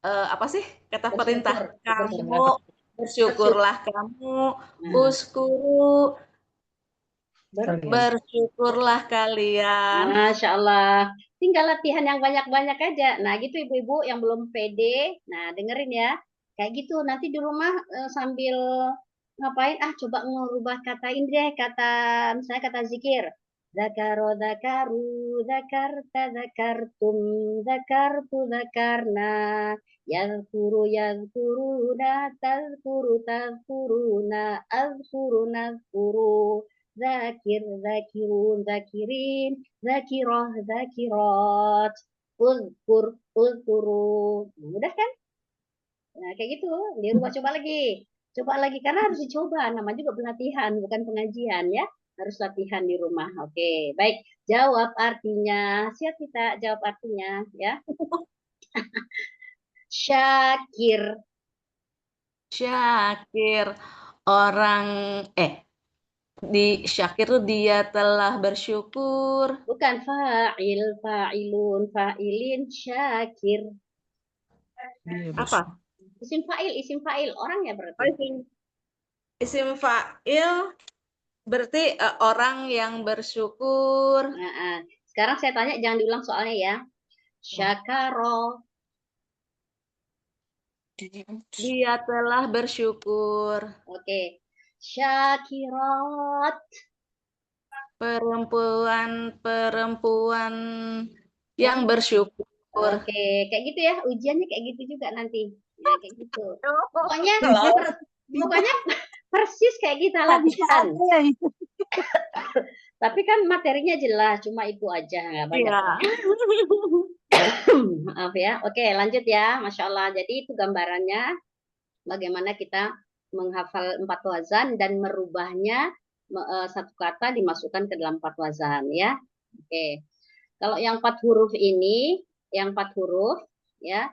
Apa sih kata perintah? Bersyukur, Kamu bersyukur. bersyukurlah kamu. Nah, Uskuru, Kalian. bersyukurlah kalian. Masya Allah. Tinggal latihan yang banyak-banyak aja. Nah, gitu ibu-ibu yang belum pede. Nah, dengerin ya. Kayak gitu. Nanti di rumah sambil ngapain? Ah, coba ngerubah kata ini deh. Kata, misalnya kata zikir. Zakaro, zakaru, zakarta, zakartum, zakartu, zakarna. Yazkuru, yazkuruna, tazkuru, tazkuruna, azkuru, nazkuru. Zakir, zakirun, zakirin, zakirah, zakirat, uzkur, uzkuru. Mudah kan? Nah, kayak gitu. Dirubah coba lagi. Coba lagi karena harus dicoba. Namanya juga pelatihan, bukan pengajian ya. Harus latihan di rumah. Oke, baik. Jawab artinya. Siap kita jawab artinya ya. Syakir. Syakir orang di Syakir tuh dia telah bersyukur. Bukan fa'il, fa'ilun, fa'ilin, syakir. Apa? Isim fa'il. Orangnya Oh, berarti. isim fa'il berarti orang yang bersyukur. Nah, sekarang saya tanya, jangan diulang soalnya ya. Syakaro. Dia telah bersyukur. Oke. Syakirat. Perempuan-perempuan yang bersyukur. Oke, kayak gitu ya. Ujiannya kayak gitu juga nanti. Ya, kayak gitu. Pokoknya pokoknya persis kayak kita latihan. Tapi kan materinya jelas, cuma itu aja nggak banyak. Iya. Maaf ya. Oke, lanjut ya. Masya Allah. Jadi itu gambarannya bagaimana kita menghafal 4 wazan dan merubahnya satu kata dimasukkan ke dalam 4 wazan ya. Oke. Kalau yang 4 huruf ini, yang 4 huruf ya,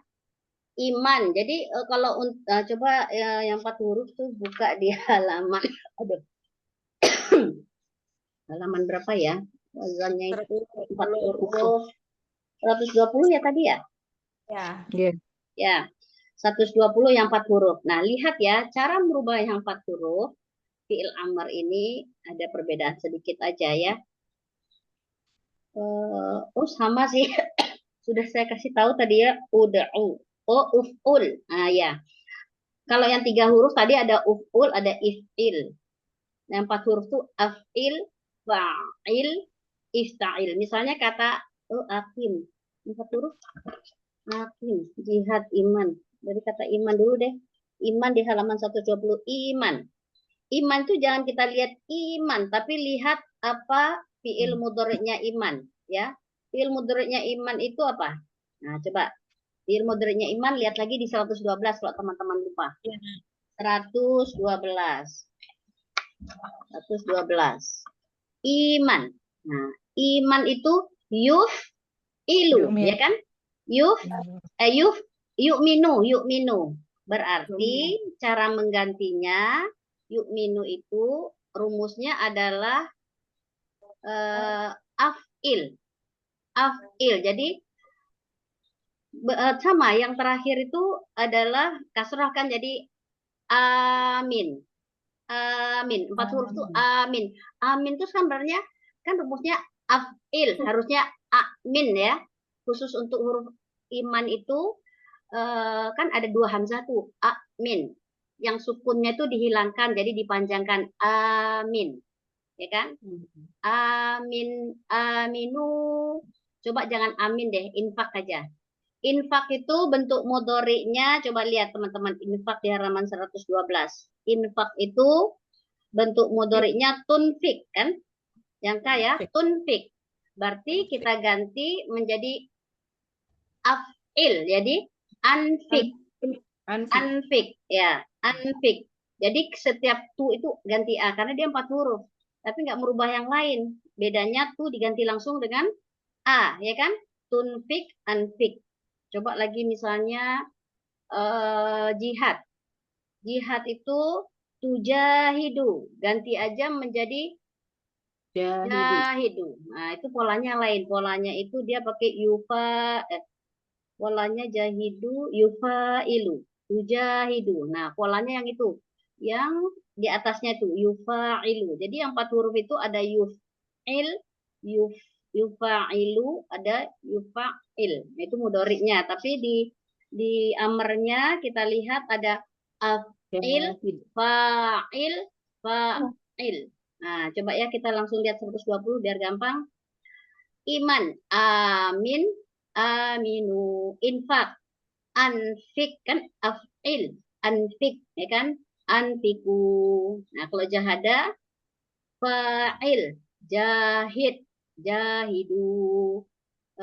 iman. Jadi kalau coba yang 4 huruf tuh buka di halaman. Aduh, halaman berapa ya? Wazannya itu 4 huruf. 120 ya tadi ya? Ya. Ya. 120 yang 4 huruf. Nah, lihat ya, cara merubah yang 4 huruf fi'il amr ini ada perbedaan sedikit aja ya. Oh sama sih. Sudah saya kasih tahu tadi ya, ud'u. Oh, uf'ul. Nah, ya. Kalau yang 3 huruf tadi ada uf'ul, ada if'il. Yang 4 huruf itu af'il, fa'il, ifta'il. Misalnya kata akim. 4 huruf akim, jihad, iman. Dari kata iman dulu deh. Iman di halaman 120 iman. Iman itu jangan kita lihat iman, tapi lihat apa fi'il mudhari'nya iman, ya. Fi'il mudhari'nya iman itu apa? Nah, coba fi'il mudhari'nya iman lihat lagi di 112 kalau teman-teman lupa. 112. 112. Iman. Nah, iman itu ilu, ya kan? Yuf yu'minu. Berarti cara menggantinya yu'minu itu rumusnya adalah af'il. Af'il. Jadi sama yang terakhir itu adalah kasrah kan jadi amin. Amin. 4 huruf itu amin. Amin itu sebenarnya kan rumusnya af'il, harusnya amin ya. Khusus untuk huruf iman itu kan ada 2 hamzah tuh, amin. Yang sukunnya itu dihilangkan jadi dipanjangkan amin. Ya kan? Amin, aminu. Coba jangan amin deh, infak aja. Infak itu bentuk mudhari'nya, coba lihat teman-teman, infak di halaman 112. Infak itu bentuk mudhari'nya tunfik kan? Yang kaya tunfik. Berarti kita ganti menjadi af'il. Jadi anfik. Anfik ya, anfik. Jadi setiap tu itu ganti a karena dia 4 huruf. Tapi nggak merubah yang lain. Bedanya tu diganti langsung dengan a, ya kan? Tunfik, anfik. Coba lagi misalnya jihad. Jihad itu tujahidu. Ganti aja menjadi jahidu. Nah, itu polanya lain. Polanya itu dia pakai polanya jahidu, yufailu. Tujahidu. Nah, polanya yang itu. Yang di atasnya itu yufailu. Jadi yang 4 huruf itu ada yuf'il, yufailu, ada yufail. Nah, itu mudhari'nya. Tapi di amarnya kita lihat ada af'il, fa'il, fa'il. Nah, coba ya kita langsung lihat 120 biar gampang. Iman, amin, aminu, infak, anfik kan af'il, anfik ya kan? Anfiku. Nah, kalau jahada fa'il, jahid, jahidu.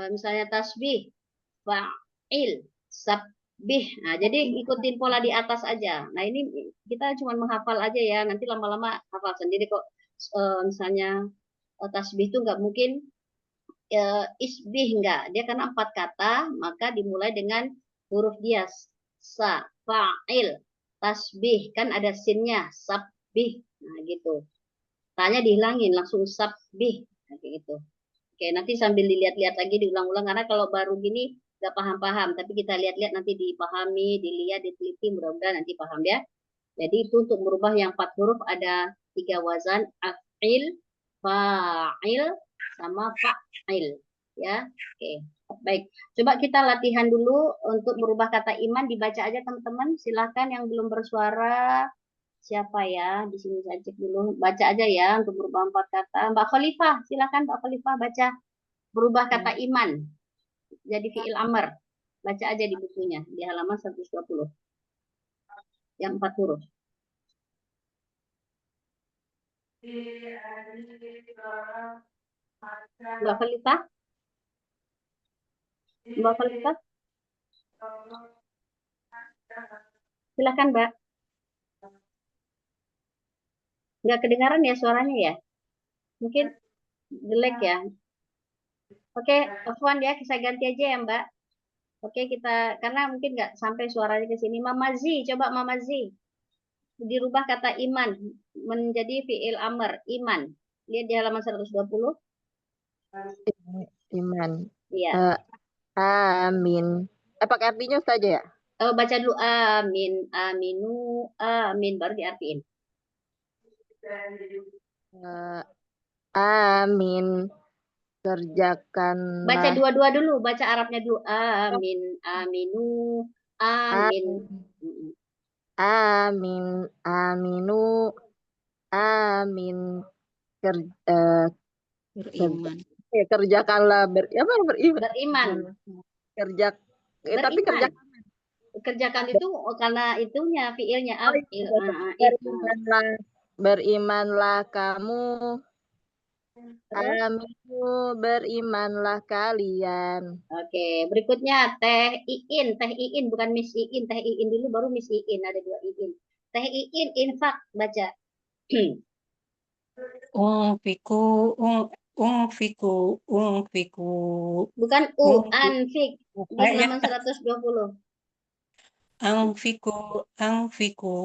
Misalnya tasbih, fa'il, sabbih. Nah, jadi ikutin pola di atas aja. Nah, ini kita cuma menghafal aja ya. Nanti lama-lama hafal sendiri kok. Misalnya tasbih itu nggak mungkin isbih enggak. Dia karena 4 kata, maka dimulai dengan huruf dia. Sa, fa'il, tasbih. Kan ada sinnya, sabbih. Nah, gitu. Tanya dihilangin, langsung sabbih. Nah, kayak gitu. Oke, nanti sambil dilihat-lihat lagi, diulang-ulang. Karena kalau baru gini, nggak paham-paham. Tapi kita lihat-lihat nanti dipahami, dilihat, diteliti. Mudah-mudahan nanti paham ya. Jadi itu untuk merubah yang 4 huruf ada 3 wazan. Af'il, fa'il, sama fa'il. Ya, oke. Baik, coba kita latihan dulu untuk merubah kata iman. Dibaca aja teman-teman. Silahkan yang belum bersuara. Siapa ya? Di sini saya cek dulu. Baca aja ya untuk merubah 4 kata. Mbak Khalifah, silahkan Mbak Khalifah baca. Berubah kata iman. Jadi fi'il amr. Baca aja di bukunya. Di halaman 120. Yang 4 huruf. Mbak Khalifah? Mbak Khalifah? Silakan Mbak. Nggak kedengaran ya suaranya ya? Mungkin jelek ya. Oke, Afwan ya, saya ganti aja ya Mbak. Oke, kita karena mungkin nggak sampai suaranya ke sini. Mama Z, coba Mama Z. Dirubah kata iman menjadi fi'il amr, iman. Lihat di halaman 120. Iman. Iya. Amin. Pakai artinya saja ya? Baca dulu amin, aminu, amin baru diartiin. Amin. Kerjakan. Baca dua-dua dulu, baca Arabnya dulu. Amin, aminu, amin. Amin, aminu, amin. Beriman. Kerjakanlah beriman. Beriman. Tapi Beriman. Kerjakan itu karena itunya fiilnya berimanlah kamu. Aminu, berimanlah kalian. Oke, berikutnya Teh Iin bukan Miss Iin, Teh Iin dulu baru Miss Iin, ada 2 Iin. Teh Iin infak baca. Ungfiku. Bukan anfik. Di halaman 120. Anfiku. Anfiku.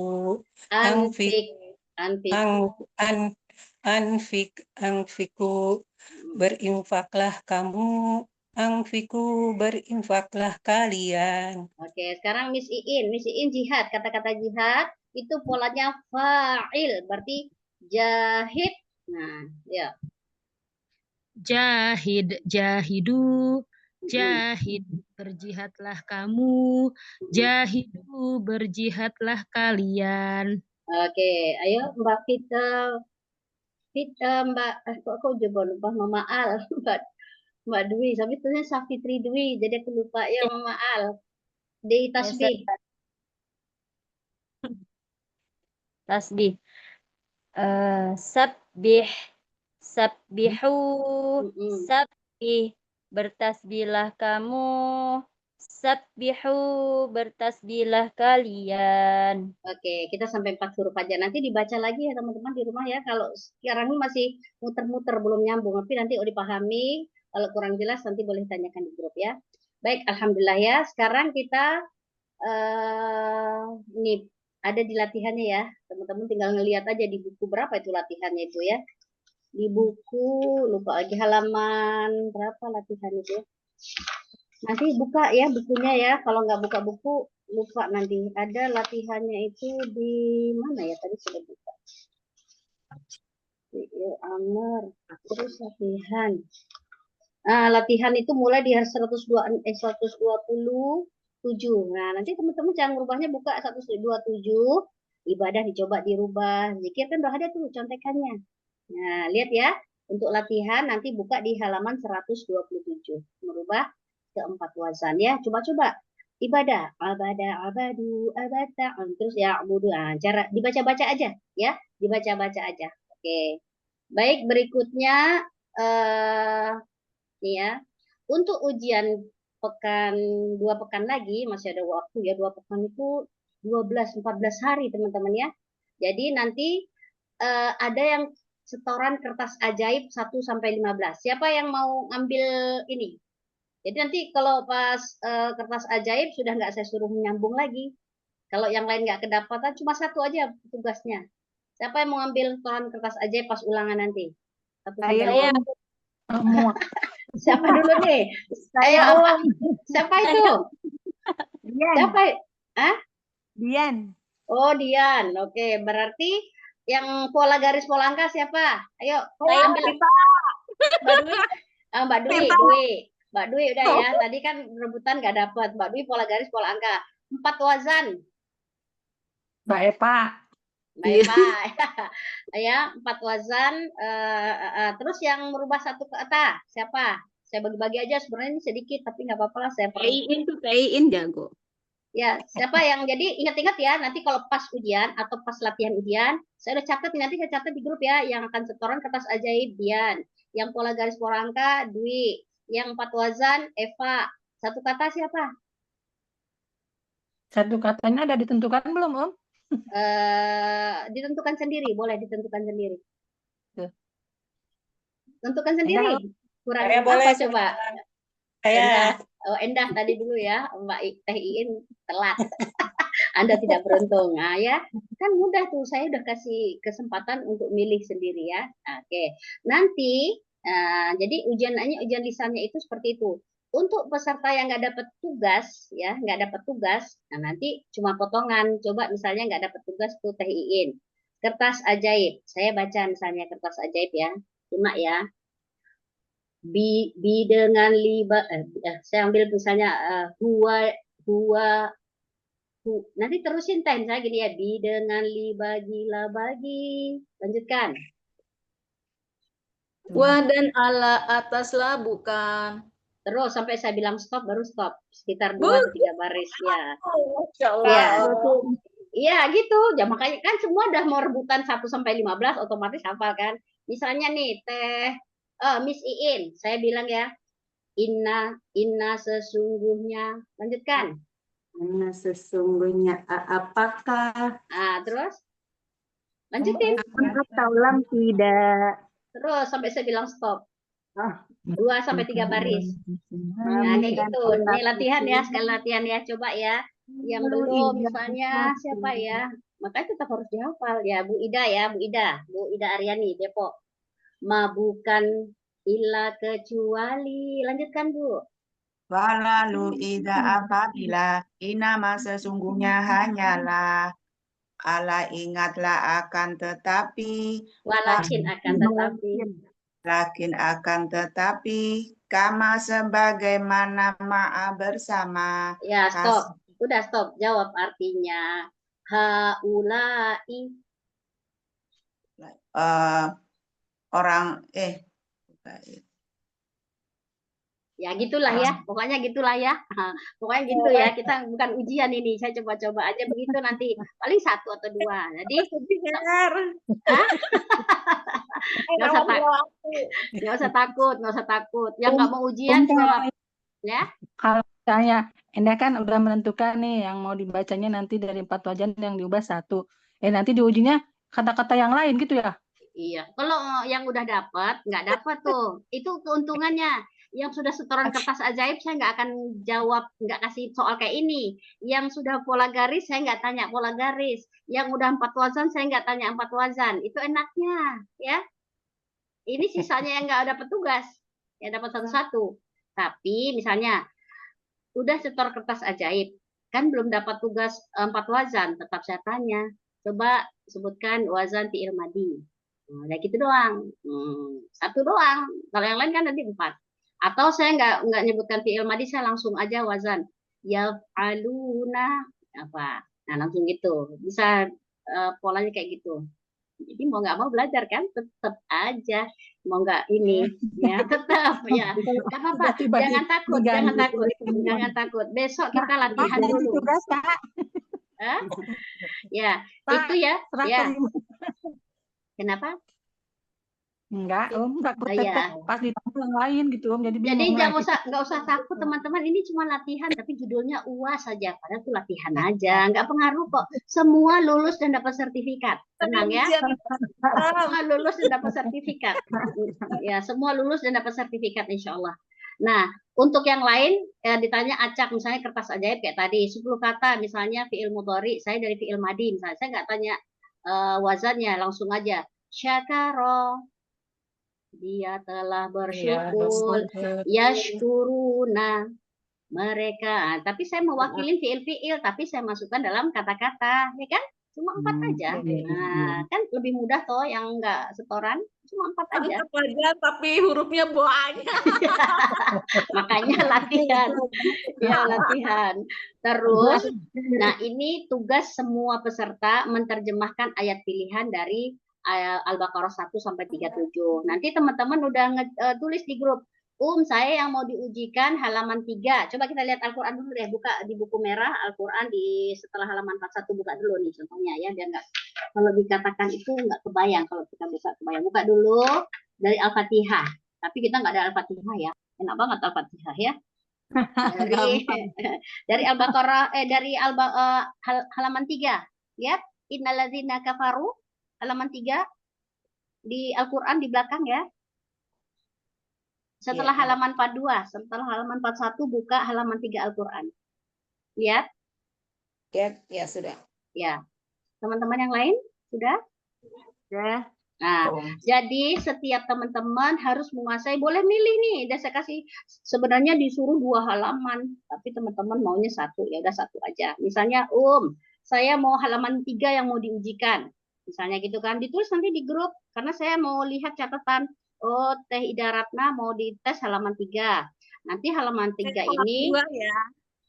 Berinfaklah kamu. Anfiku, berinfaklah kalian. Oke, sekarang Miss Iin jihad. Kata-kata jihad itu polanya fa'il, berarti jahid. Nah, ya. Jahid, jahidu, jahid, berjihadlah kamu, jahidu, berjihadlah kalian. Oke, ayo Mbak Mbak, kok aku juga lupa Mama Al, Mbak Dwi, tapi tulisnya Safitri Dwi, jadi aku lupa ya Mama Al. Di tasbih. Tasbih. Sabbih, sabbihu, sabbih, bertasbihlah kamu, sabbihu, bertasbihlah kalian. Oke, kita sampai 4 huruf aja. Nanti dibaca lagi ya teman-teman di rumah ya. Kalau sekarang ini masih muter-muter belum nyambung, tapi nanti dipahami. Kalau kurang jelas nanti boleh tanyakan di grup ya. Baik, alhamdulillah ya. Sekarang kita ini ada di latihannya ya. Teman-teman tinggal ngelihat aja di buku berapa itu latihannya itu ya. Di buku lupa lagi halaman berapa latihan itu. Nanti buka ya bukunya ya. Kalau nggak buka buku lupa nanti. Ada latihannya itu di mana ya? Tadi sudah buka. Amr. Terus latihan. Latihan itu mulai di 127. Nah, nanti teman-teman jangan merubahnya buka 127. Ibadah dicoba dirubah. Zikir kan udah ada tuh contekannya. Nah, lihat ya. Untuk latihan nanti buka di halaman 127. Merubah keempat wazan ya. Coba-coba. Ibadah, abadu, abata, terus ya abudu. Cara dibaca-baca aja ya. Dibaca-baca aja. Oke. Baik, berikutnya nih ya. Untuk ujian pekan 2 pekan lagi masih ada waktu ya. 2 pekan itu 12-14 hari teman-teman ya. Jadi nanti ada yang setoran kertas ajaib 1 sampai 15. Siapa yang mau ngambil ini? Jadi nanti kalau pas kertas ajaib sudah nggak saya suruh menyambung lagi. Kalau yang lain nggak kedapatan cuma 1 aja tugasnya. Siapa yang mau ngambil setoran kertas ajaib pas ulangan nanti? 1 sampai 15. Siapa dulu nih? Ayo, siapa itu? Dian. Siapa? Dian. Oh, Dian. Oke, berarti yang pola garis pola angka siapa? Ayo, ambil. Mbak Dwi. Mbak Dwi. Mbak Dwi udah ya. Tadi kan rebutan nggak dapat. Mbak Dwi pola garis pola angka. 4 wazan. Mbak Eva. Mbak Eva. Ya, 4 wazan. Terus yang merubah 1 kata siapa? Saya bagi-bagi aja sebenarnya ini sedikit tapi nggak apa-apa lah saya Teiin jago. Ya, siapa yang jadi ingat-ingat ya nanti kalau pas ujian atau pas latihan ujian saya udah catat nanti saya catat di grup ya yang akan setoran kertas ajaib Dian, yang pola garis pola angka Dwi, yang 4 wazan Eva. 1 kata siapa? 1 katanya ada ditentukan belum Om? Ditentukan sendiri, boleh ditentukan sendiri. Tuh. Tentukan sendiri. Kurang Saya apa boleh coba? Saya Endah tadi dulu ya, Mbak Teh Iin telat. Anda tidak beruntung. Nah, ya, kan mudah tuh. Saya udah kasih kesempatan untuk milih sendiri ya. Oke. Nanti jadi ujian lisannya itu seperti itu. Untuk peserta yang nggak dapat tugas, ya, nggak dapat tugas, nah nanti cuma potongan. Coba misalnya nggak dapat tugas tuh Teh Iin. Kertas ajaib. Saya baca misalnya kertas ajaib ya. Cuma ya, bi dengan liba, saya ambil misalnya huwa nanti terusin Teh, misalnya gini ya, bi dengan li bagi, lanjutkan. Wa dan ala ataslah bukan. Terus sampai saya bilang stop baru stop, sekitar 2 atau 3 baris ya. Masya Ya. Allah. Iya gitu, ya makanya kan semua udah mau rebutan 1 sampai 15 otomatis hafal kan. Misalnya nih Miss Iin, saya bilang ya, inna sesungguhnya, lanjutkan. Karena sesungguhnya apakah Terus lanjutin. atau lam tidak. Terus sampai saya bilang stop. Ah. 2 sampai 3 baris. Nah, kayak gitu. Ini latihan ya, sekali latihan ya. Coba ya. Yang belum misalnya siapa ya? Makanya tetap harus dihafal ya. Bu Ida ya, Bu Ida Aryani, Depok. Bukan illa kecuali. Lanjutkan, Bu. Walalu ida apabila inama sesungguhnya hanyalah. Ala ingatlah akan tetapi. Walakin akan tetapi. Lakin akan tetapi kama sebagaimana ma'a bersama. Ya, stop. Udah stop. Jawab artinya. Haulai. Orang Ya gitulah ya, pokoknya gitulah ya. Pokoknya gitu ya, kita bukan ujian ini. Saya coba-coba aja begitu nanti paling 1 atau 2. Jadi nggak usah takut. Yang nggak mau ujian juga ya. Kalau misalnya Enda kan udah menentukan nih yang mau dibacanya nanti dari 4 wajan yang diubah 1. Nanti diujinya kata-kata yang lain gitu ya? Iya, kalau yang udah dapat, nggak dapat tuh. Itu keuntungannya. Yang sudah setoran kertas ajaib, saya nggak akan jawab, nggak kasih soal kayak ini. Yang sudah pola garis, saya nggak tanya pola garis. Yang udah 4 wazan, saya nggak tanya 4 wazan. Itu enaknya, ya. Ini sisanya yang nggak dapat tugas, yang dapat satu-satu. Tapi misalnya, udah setor kertas ajaib, kan belum dapat tugas 4 wazan, tetap saya tanya. Coba sebutkan wazan fi'il madi. Nah, gitu doang. 1 doang. Kalau yang lain kan nanti 4. Atau saya nggak nyebutkan fi'il madi, saya langsung aja wazan. Yaf'aluna apa. Nah, langsung gitu. Bisa polanya kayak gitu. Jadi mau nggak mau belajar kan, tetap aja. Mau nggak ini, ya tetap ya. Nggak apa-apa. Jangan takut. Besok kita latihan dulu. Tugas, Kak. Ya, itu ya. Kenapa? Enggak, takut pas ditanya yang lain gitu, jadi bingung. Jadi nggak usah takut teman-teman, ini cuma latihan, tapi judulnya UAS saja, padahal itu latihan aja, nggak pengaruh kok. Semua lulus dan dapat sertifikat, tenang ya. Semua lulus dan dapat sertifikat, ya semua lulus dan dapat sertifikat insya Allah. Nah, untuk yang lain ditanya acak, misalnya kertas ajaib kayak tadi, 10 kata misalnya fi'il mudhari, saya dari fi'il madi misalnya, saya nggak tanya wazannya, langsung aja syakaro. Dia telah bersyukur, yashkuruna mereka. Tapi saya mewakili fiil-fiil, tapi saya masukkan dalam kata-kata, ya kan? Cuma 4 aja. Nah, kan lebih mudah toh yang enggak setoran, cuma 4 aja. Tapi hurufnya banyak. Makanya latihan. Ya, latihan. Terus, nah ini tugas semua peserta menerjemahkan ayat pilihan dari Al-Baqarah 1 sampai 37. Nanti teman-teman udah tulis di grup. Saya yang mau diujikan halaman 3. Coba kita lihat Al-Quran dulu deh. Buka di buku merah Al-Quran di setelah halaman 41. Buka dulu nih contohnya ya. Biar nggak, kalau dikatakan itu nggak kebayang. Kalau kita buka kebayang. Buka dulu dari Al-Fatihah. Tapi kita nggak ada Al-Fatihah ya. Enak banget Al-Fatihah ya. Dari Al-Baqarah, dari halaman 3. Lihat. Innalladzina kafaru. Halaman 3 di Al-Quran di belakang ya. Setelah Iya. halaman 42, setelah halaman 41 buka halaman 3 Al-Qur'an. Lihat, Ya, sudah. ya. Teman-teman yang lain sudah? Sudah. Nah, Om. jadi setiap teman-teman harus menguasai, boleh milih nih, udah saya kasih, sebenarnya disuruh 2 halaman, tapi teman-teman maunya 1, ya udah 1 aja. Misalnya, saya mau halaman 3 yang mau diujikan. Misalnya gitu kan, ditulis nanti di grup, karena saya mau lihat catatan, oh Teh Ida Ratna mau dites halaman 3. Nanti halaman 3 ini,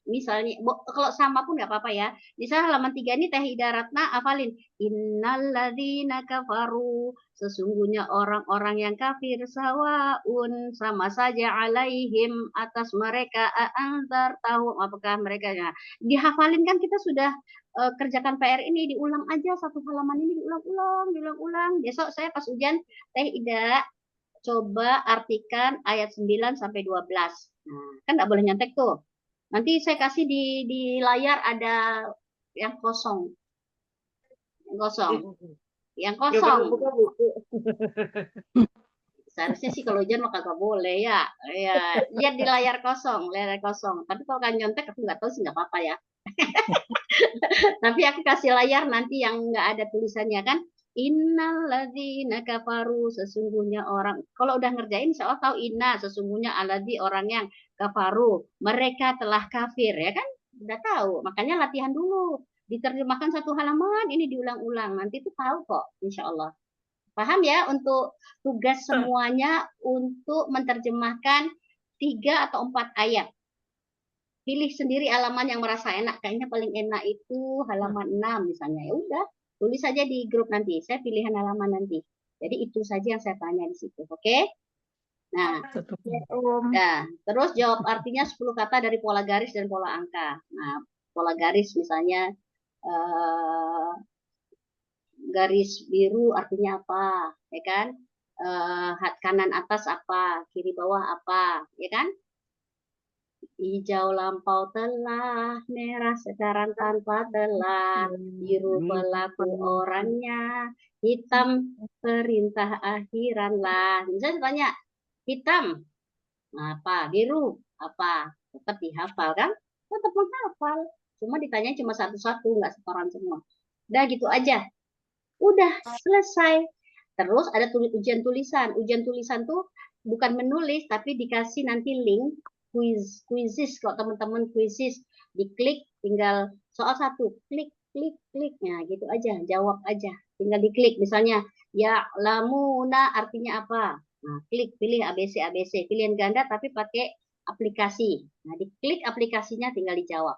misalnya kalau sama pun nggak apa-apa ya. Misalnya halaman 3 ini Teh Ida Ratna hafalin innalladzina kafaru, sesungguhnya orang-orang yang kafir sawaun, sama saja alaihim, atas mereka, antar tahu apakah mereka ya. Dihafalin kan, kita sudah kerjakan PR ini, diulang aja satu halaman ini, diulang-ulang. Besok saya pas ujian, Teh Ida coba artikan ayat 9 sampai 12. Nah, kan nggak boleh nyontek tuh. Nanti saya kasih di layar ada yang kosong. Yang kosong. Yang kosong. Seharusnya sih kalau ujian mah kagak boleh ya. Ya, lihat di layar kosong, Tapi kalau kan nyontek aku nggak tahu sih, nggak apa-apa ya. Tapi aku kasih layar nanti yang nggak ada tulisannya kan. Innalladzina kafaru, sesungguhnya orang, kalau udah ngerjain insya Allah tahu inna, sesungguhnya alladzi, orang yang kafaru, mereka telah kafir, ya kan? Udah tahu, makanya latihan dulu. Diterjemahkan satu halaman, ini diulang-ulang, nanti tuh tahu kok, insya Allah. Paham ya, untuk tugas semuanya untuk menerjemahkan 3 atau 4 ayat. Pilih sendiri halaman yang merasa enak, kayaknya paling enak itu halaman 6 misalnya. Ya udah, tulis saja di grup nanti. Saya pilihan halaman nanti. Jadi itu saja yang saya tanya di situ. Oke? Nah, terus jawab artinya 10 kata dari pola garis dan pola angka. Nah, pola garis misalnya garis biru artinya apa, ya kan? Kanan atas apa, kiri bawah apa, ya kan? Hijau lampau telah, merah sekarang tanpa telah, biru pelaku orangnya, hitam perintah akhiran lah. Misalnya tanya, hitam apa, biru apa, tetap dihafal kan? Tetap menghafal. Cuma ditanya cuma satu-satu, nggak setoran semua. Udah gitu aja. Udah selesai. Terus ada ujian tulisan. Ujian tulisan tuh bukan menulis, tapi dikasih nanti link quizzes. Kalau teman-teman quizzes, diklik, tinggal soal 1, klik, nah gitu aja, jawab aja, tinggal diklik. Misalnya ya lamuna artinya apa, nah klik, pilih ABC, pilihan ganda tapi pakai aplikasi. Nah diklik aplikasinya, tinggal dijawab.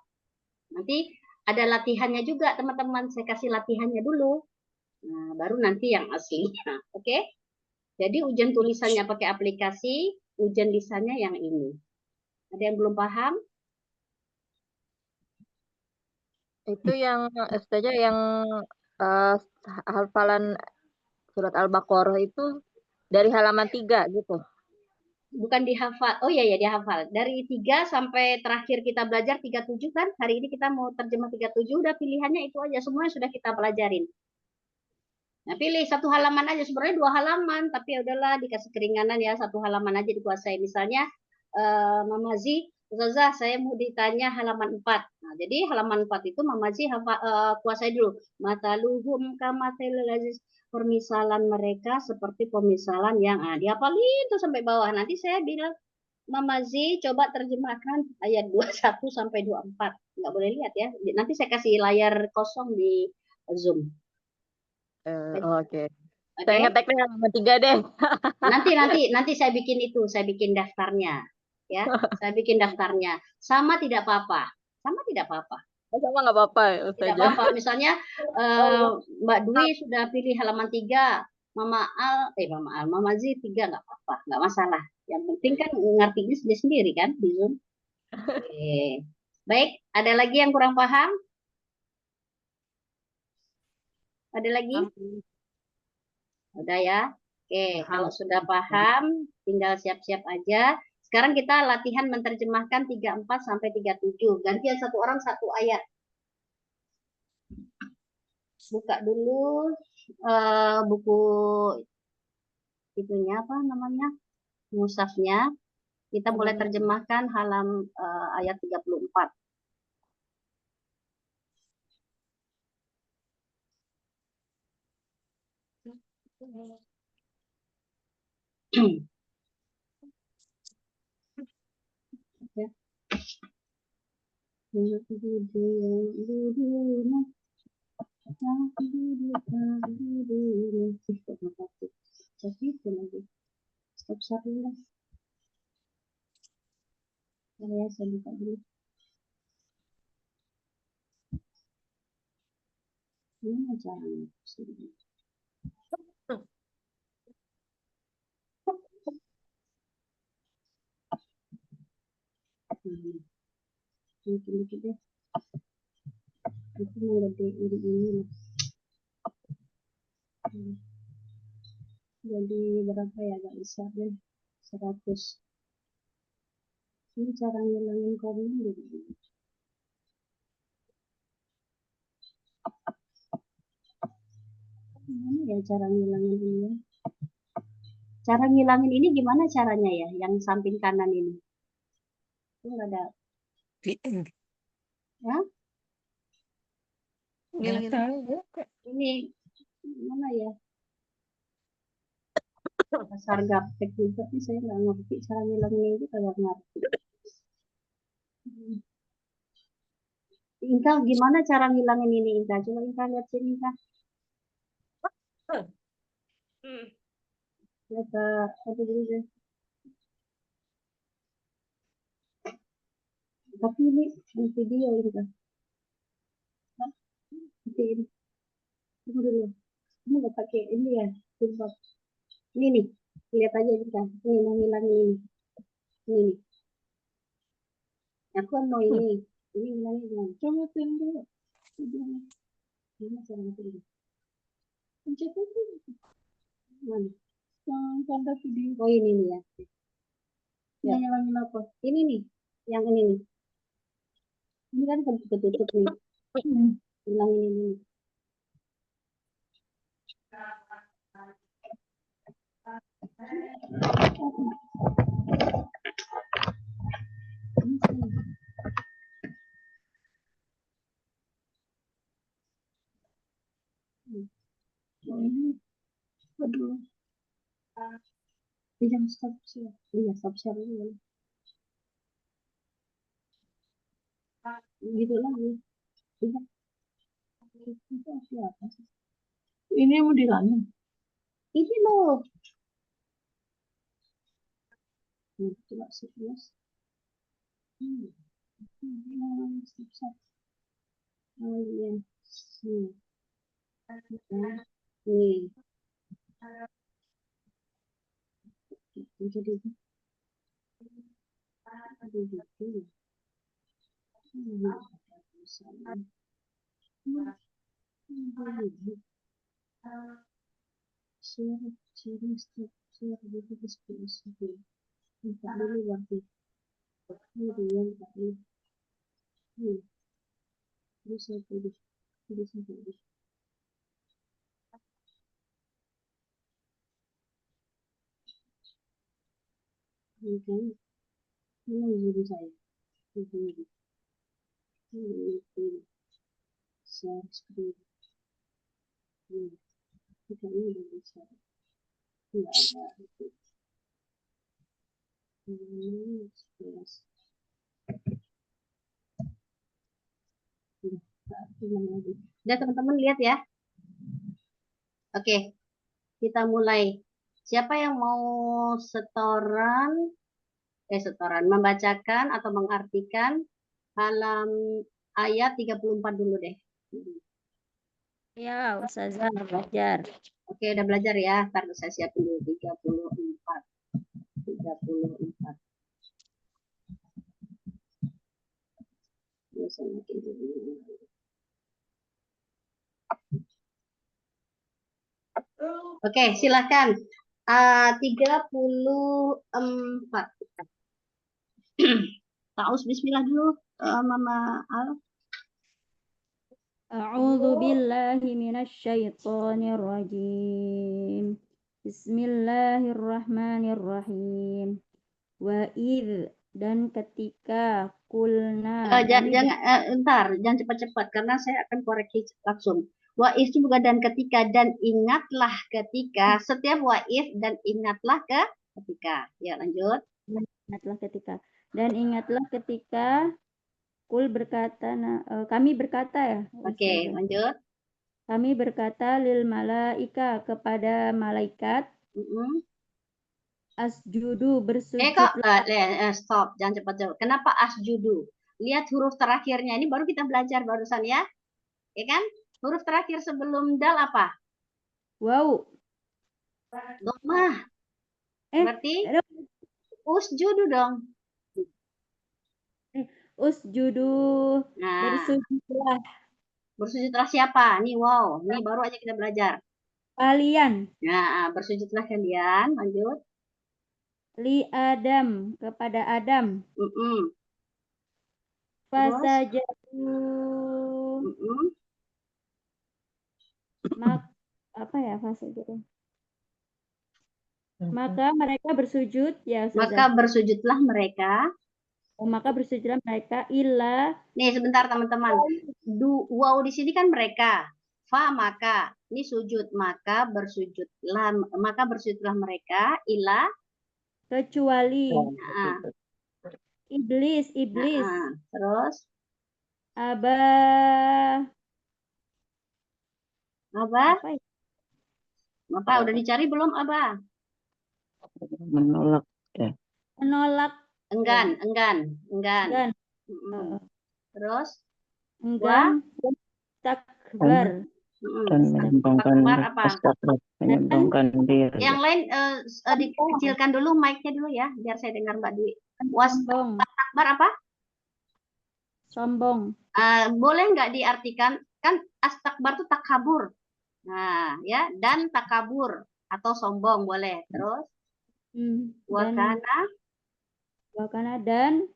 Nanti ada latihannya juga teman-teman, saya kasih latihannya dulu. Nah, baru nanti yang aslinya. Oke? Jadi ujian tulisannya pakai aplikasi, ujian lisannya yang ini. Ada yang belum paham? Itu yang saja yang hafalan surat Al-Baqarah itu dari halaman 3 gitu. Bukan dihafal. Oh iya ya, dihafal. Dari 3 sampai terakhir kita belajar 37 kan? Hari ini kita mau terjemah 37, udah pilihannya itu aja, semuanya sudah kita pelajarin. Nah, pilih satu halaman aja, sebenarnya 2 halaman, tapi ya udahlah dikasih keringanan ya, 1 halaman aja dikuasai. Misalnya Mama Zi, Ustazah, saya mau ditanya halaman 4. Nah, jadi halaman 4 itu Mama Zi kuasai dulu. Mataluhum kamathilil aziz, permisalan mereka seperti pemisalan yang dihafalin itu sampai bawah. Nanti saya bilang, Mama Zi coba terjemahkan ayat 21 sampai 24. Nggak boleh lihat ya. Nanti saya kasih layar kosong di Zoom. Oke. Saya ngeteknya halaman 3 deh. Nanti saya bikin daftarnya. Ya, saya bikin daftarnya. Sama tidak apa-apa. Sama nggak apa-apa ya, Ustazah. Tidak apa-apa. Misalnya Mbak Dwi sudah pilih halaman 3, Mama Zi 3, nggak apa-apa, nggak masalah. Yang penting kan ngertinya sendiri kan di Zoom. Oke. Baik, ada lagi yang kurang paham? Ada lagi? Udah ya? Oke, kalau sudah paham, tinggal siap-siap aja. Sekarang kita latihan menerjemahkan 34 sampai 37. Gantian satu orang satu ayat. Buka dulu buku itunya apa namanya? mushafnya. Kita boleh terjemahkan ayat 34. Stop share dulu. Saya buka dulu. Ini caranya. Dikit-dikit deh. Itu menggedein ini. Jadi berapa ya, agak besar deh, 100. Ini cara ngilangin komen gitu. Gimana ya cara ngilangin ini? Cara ngilangin ini gimana caranya ya? Yang samping kanan ini. Itu nggak ada. Ya? Nggak tahu ya. Ini mana ya? Dasar gaptek juga nih, saya nggak ngerti cara ngilangin itu, kagak ngerti. Inka, gimana cara ngilangin ini, Inka? Coba Inka lihat sini, Inka. Lihat apa dulu deh. Tapi ini video, Inka. Seperti ini. Tunggu dulu. Ini nggak pakai ini ya. Coba. Ini nih. Lihat aja, Inka. Ini mau ngilangin ini. Ini nih. Aku mau ini. Ini ngilangin gimana? Coba tunggu. Gimana cara ngilangin? Pencet aja. Mana? Tanda video. Oh, ini nih ya. Ya. Ngilangin apa? Ini nih. Yang ini nih. Ini kan ketutup nih. Hilangin ini nih. Aduh. Jangan stop share. Iya, stop share dulu. Gitu lagi. Iya. Itu apa sih? Ini mau dihilangin. Ini loh. Coba serius. Stop share. Oh iya. Nih. Jadi aduh gitu. Sharing stop share gitu diskusi. Buka dulu berarti. Ini dia buka dulu. Terus saya pilih. Terus saya pilih. Ini kan. Ini jadi saya. Ini. Share screen. Kita ini udah bisa. Tidak ada itu. Ini jelas. Udah teman-teman lihat ya. Oke, kita mulai. Siapa yang mau setoran membacakan atau mengartikan ayat 34 dulu deh. Ya, Ustazah belajar. Oke, udah belajar ya. Ntar saya siapin dulu 34. 34. Oke, silakan. 34. Ta'us bismillah dulu, Mama Al. A'udzu billahi minasy syaithanir rajim. Bismillahirrahmanirrahim. Wa id, dan ketika kulna Jangan cepat-cepat karena saya akan koreksi langsung. Wa'if juga dan ketika, dan ingatlah ketika, setiap wa'if dan ingatlah ketika. Ya, lanjut. ingatlah ketika kul berkata, kami berkata ya. Oke, lanjut. Kami berkata lil malaika, kepada malaikat, asjudu, bersujudlah. Stop, jangan cepat-cepat. Kenapa asjudu? Lihat huruf terakhirnya, ini baru kita belajar barusan ya. Ya kan? Huruf terakhir sebelum dal apa? Wow. Dhammah. Berarti usjudu dong. Usjudu. Nah, bersujudlah. Bersujudlah siapa? Nih wow, ini baru aja kita belajar. Kalian. Nah, bersujudlah kalian. Lanjut. Li Adam, kepada Adam. Fasajadu. Fasajadu. Maka mereka bersujud ya. Maka bersujudlah mereka. Maka bersujudlah mereka illa. Nih sebentar teman-teman. Wow di sini kan mereka. Fa maka. Ini sujud. Maka bersujudlah mereka illa. Kecuali iblis. Terus Apa udah dicari belum Abah? Menolak. Enggan. Terus enggan, takbar. Dan menyombongkan diri. Yang lain dikecilkan dulu mic-nya dulu ya, biar saya dengar Mbak Dwi. Takbar apa? Sombong. Boleh nggak diartikan, kan astakbar itu takabur. Nah, ya, dan takabur atau sombong boleh. Terus wakana dan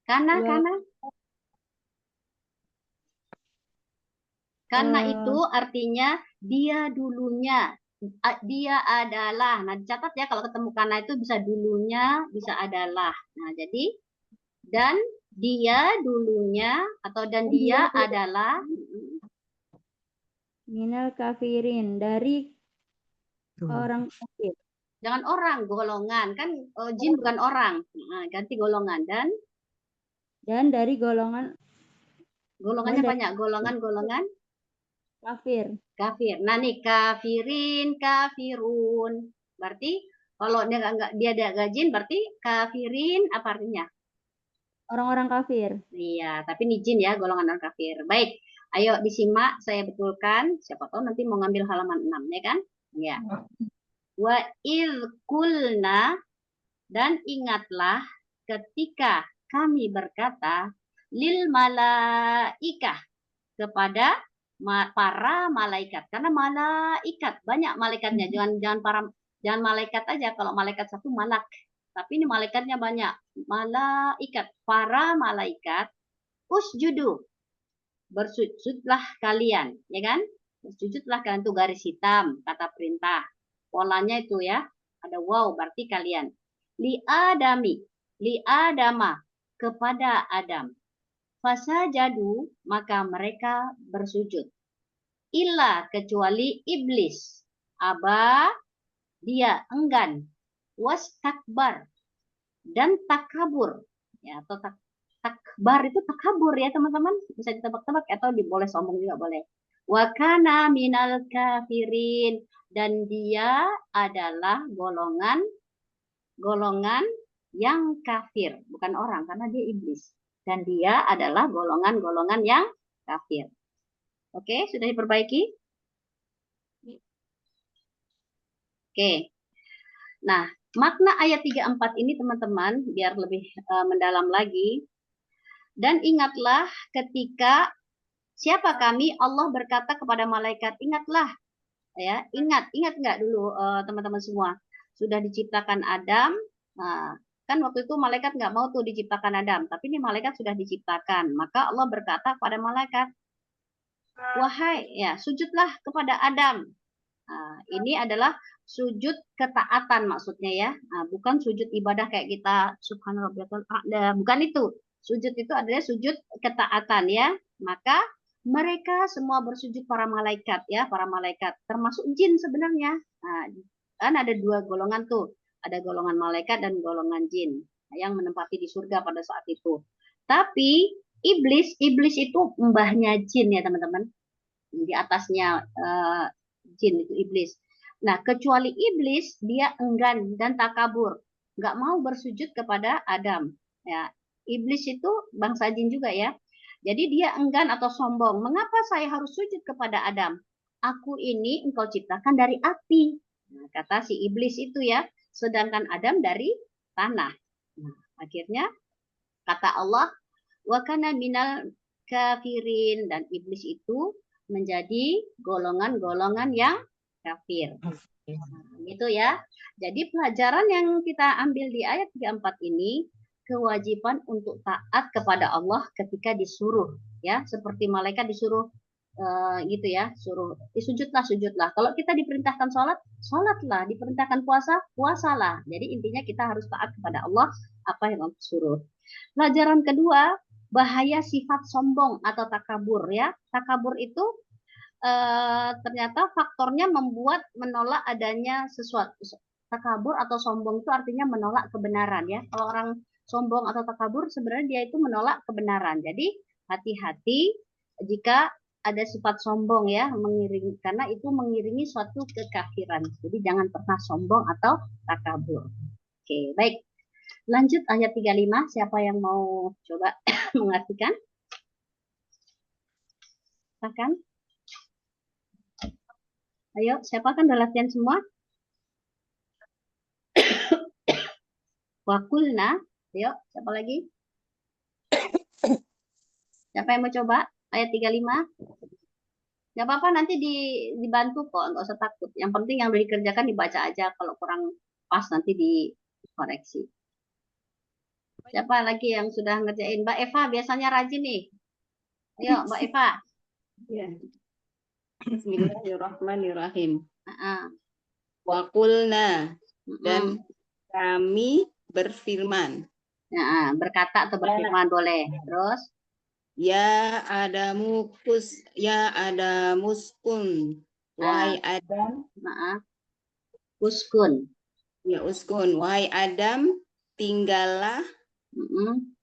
karena itu artinya dia dulunya, dia adalah. Nah, dicatat ya kalau ketemu karena itu bisa dulunya, bisa adalah. Nah, jadi dan dia dulunya atau dan dia adalah minal kafirin, dari orang kafir. Jangan orang, golongan. Kan jin bukan orang. Nah, ganti golongan. Dan dari golongannya banyak. Golongan kafir. Nah nih kafirin, kafirun. Berarti kalau dia ada jin, berarti kafirin apa artinya? Orang-orang kafir. Iya, tapi ini jin ya, golongan orang kafir. Baik, ayo disimak, saya betulkan. Siapa tahu nanti mau ngambil halaman 6, ya kan? Ya. Wa kulna, dan ingatlah ketika kami berkata lil malaikah, kepada para malaikat. Karena malaikat banyak malaikatnya, jangan malaikat aja. Kalau malaikat satu malak, tapi ini malaikatnya banyak. Malaikat, para malaikat, usjudu, bersujudlah kalian, ya kan? Bersujudlah kalian, itu garis hitam, kata perintah. Polanya itu ya, ada wow, berarti kalian. Li adama, kepada Adam. Fasajadu, maka mereka bersujud. Illa, kecuali iblis. Aba, dia enggan. Wastakbar, dan takabur. Ya, atau takbar itu takabur ya teman-teman. Bisa ditebak-tebak atau boleh sombong juga boleh. Wa kana minal kafirin, dan dia adalah golongan yang kafir, bukan orang karena dia iblis, dan dia adalah golongan yang kafir. Oke, sudah diperbaiki? Oke. Nah, makna ayat 34 ini teman-teman biar lebih mendalam lagi. Dan ingatlah ketika siapa kami, Allah berkata kepada malaikat, ingatlah. Ya, ingat nggak dulu teman-teman semua? Sudah diciptakan Adam, Kan waktu itu malaikat nggak mau tuh diciptakan Adam, tapi ini malaikat sudah diciptakan. Maka Allah berkata kepada malaikat, wahai, ya sujudlah kepada Adam. Nah, ini adalah sujud ketaatan maksudnya ya. Nah, bukan sujud ibadah kayak kita subhanarabbiyal a'la, bukan itu. Sujud itu adalah sujud ketaatan ya. Maka mereka semua bersujud, para malaikat ya, para malaikat termasuk jin sebenarnya. Nah, kan ada dua golongan tuh. Ada golongan malaikat dan golongan jin yang menempati di surga pada saat itu. Tapi iblis itu mbahnya jin ya teman-teman. Di atasnya jin itu iblis. Nah, kecuali iblis dia enggan dan takabur, nggak mau bersujud kepada Adam. Ya, iblis itu bangsa jin juga ya. Jadi dia enggan atau sombong. Mengapa saya harus sujud kepada Adam? Aku ini engkau ciptakan dari api. Nah, kata si iblis itu ya. Sedangkan Adam dari tanah. Nah, akhirnya kata Allah, wa kana minal kafirin, dan iblis itu menjadi golongan-golongan yang kafir. Nah, gitu ya. Jadi pelajaran yang kita ambil di ayat 34 ini, kewajiban untuk taat kepada Allah ketika disuruh ya, seperti malaikat disuruh gitu ya, suruh sujudlah. Kalau kita diperintahkan sholatlah, diperintahkan puasalah. Jadi intinya kita harus taat kepada Allah apa yang Allah suruh. Pelajaran kedua, bahaya sifat sombong atau takabur ya. Takabur itu ternyata faktornya menolak adanya sesuatu. Takabur atau sombong itu artinya menolak kebenaran ya. Kalau orang sombong atau takabur sebenarnya dia itu menolak kebenaran. Jadi hati-hati jika ada sifat sombong ya, karena itu mengiringi suatu kekafiran. Jadi jangan pernah sombong atau takabur. Oke, baik. Lanjut ayat 35, siapa yang mau coba mengartikan? Silakan. Ayo, siapa kan udah latihan semua? Wakulna, ayo, siapa lagi? Siapa yang mau coba? Ayat 35. Gak apa-apa, nanti dibantu kok, nggak usah takut. Yang penting yang udah dikerjakan dibaca aja, kalau kurang pas nanti dikoreksi. Siapa lagi yang sudah ngerjain? Mbak Eva biasanya rajin nih. Ayo, Mbak Eva. Ya. Bismillahirrahmanirrahim. Wa qulna, dan kami berfirman. Berkata atau berfirman boleh. Terus? Ya Adamuskun. Wahai Adam. Uskun. Ya, uskun. Wahai Adam, tinggallah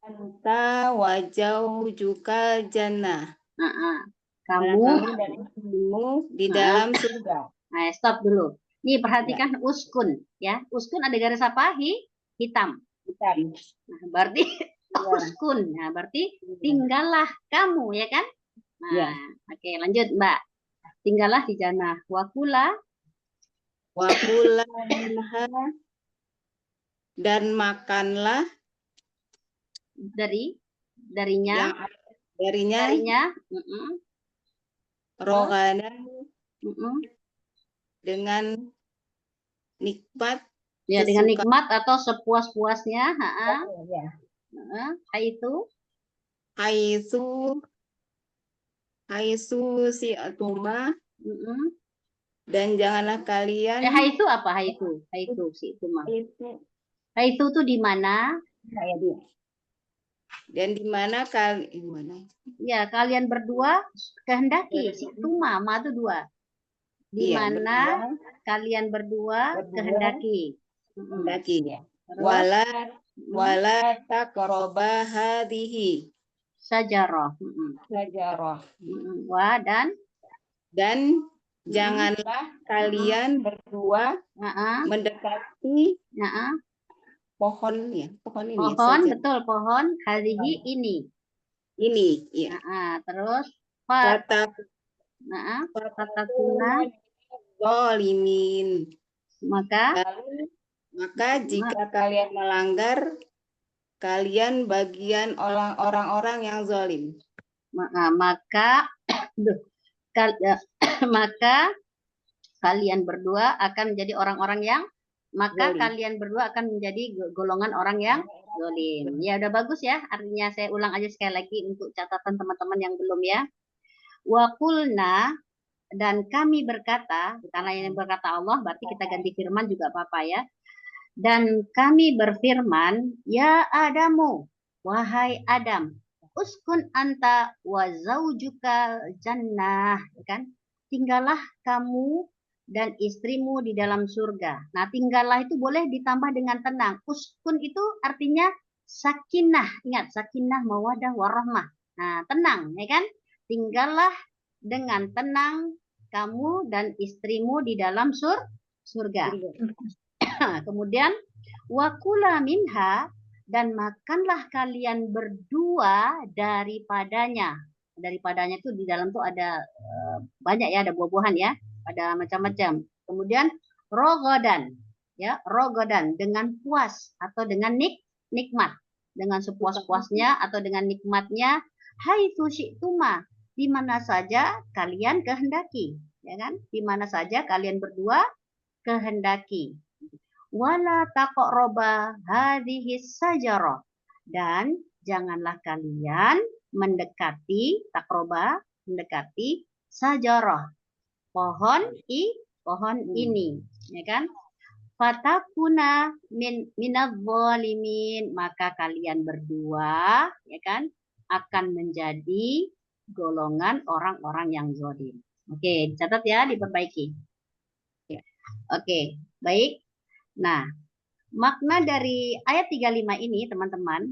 anta wajaujuka jannah. Kamu dan istrimu di dalam surga. Nah, stop dulu. Nih perhatikan uskun ya. Uskun ada garis apa? Hitam. Nah, berarti uskun. Nah, berarti tinggallah kamu ya kan? Nah, oke, lanjut Mbak. Tinggallah di jannah. Wakula minha, dan makanlah darinya roganan dengan nikmat. Ya, dengan nikmat atau sepuas-puasnya. Haisu si atuma. Dan janganlah kalian. Haitu apa? Haitu si atuma. Haitu tuh di mana? Dan di mana kalian? Ya, kalian berdua kehendaki. Si tuma, ma itu dua. Di mana kalian berdua kehendaki. Ya. Wala taqraba hadhihi sajarah. Dan janganlah kalian berdua mendekati pohon ini. Pohon, betul, pohon hadhihi ini. Ya. Terus fatakuna zalimin. Maka jika kalian melanggar, kalian bagian orang-orang yang zalim. Maka kalian berdua akan menjadi orang-orang yang maka Zalim. kalian berdua akan menjadi golongan orang yang zalim. Ya udah bagus ya. Artinya saya ulang aja sekali lagi untuk catatan teman-teman yang belum ya. Wa qulna, dan kami berkata, karena yang berkata Allah berarti kita ganti firman juga apa-apa ya. Dan kami berfirman, ya Adamu, wahai Adam, uskun anta wa zaujuka jannah, kan? Tinggallah kamu dan istrimu di dalam surga. Nah, tinggallah itu boleh ditambah dengan tenang. Uskun itu artinya sakinah. Ingat, sakinah, mawadah, warahmah. Nah, tenang, ya kan? Tinggallah dengan tenang kamu dan istrimu di dalam surga. Kemudian wakula minha, dan makanlah kalian berdua daripadanya. Daripadanya itu di dalam tuh ada banyak ya, ada buah-buahan ya, ada macam-macam. Kemudian rogodan, ya rogodan dengan puas atau dengan nikmat, dengan sepuas-puasnya atau dengan nikmatnya. Haitsu syi'tuma, di mana saja kalian kehendaki, ya kan? Di mana saja kalian berdua kehendaki. Wala taqraба hadhihi sajarah, dan janganlah kalian mendekati taqroba, mendekati sajarah, pohon ini, ya kan? Fatakuna minadh-dhalimin, maka kalian berdua, ya kan, akan menjadi golongan orang-orang yang zalim. Oke, dicatat ya, diperbaiki. Oke, baik. Nah, makna dari ayat 35 ini, teman-teman,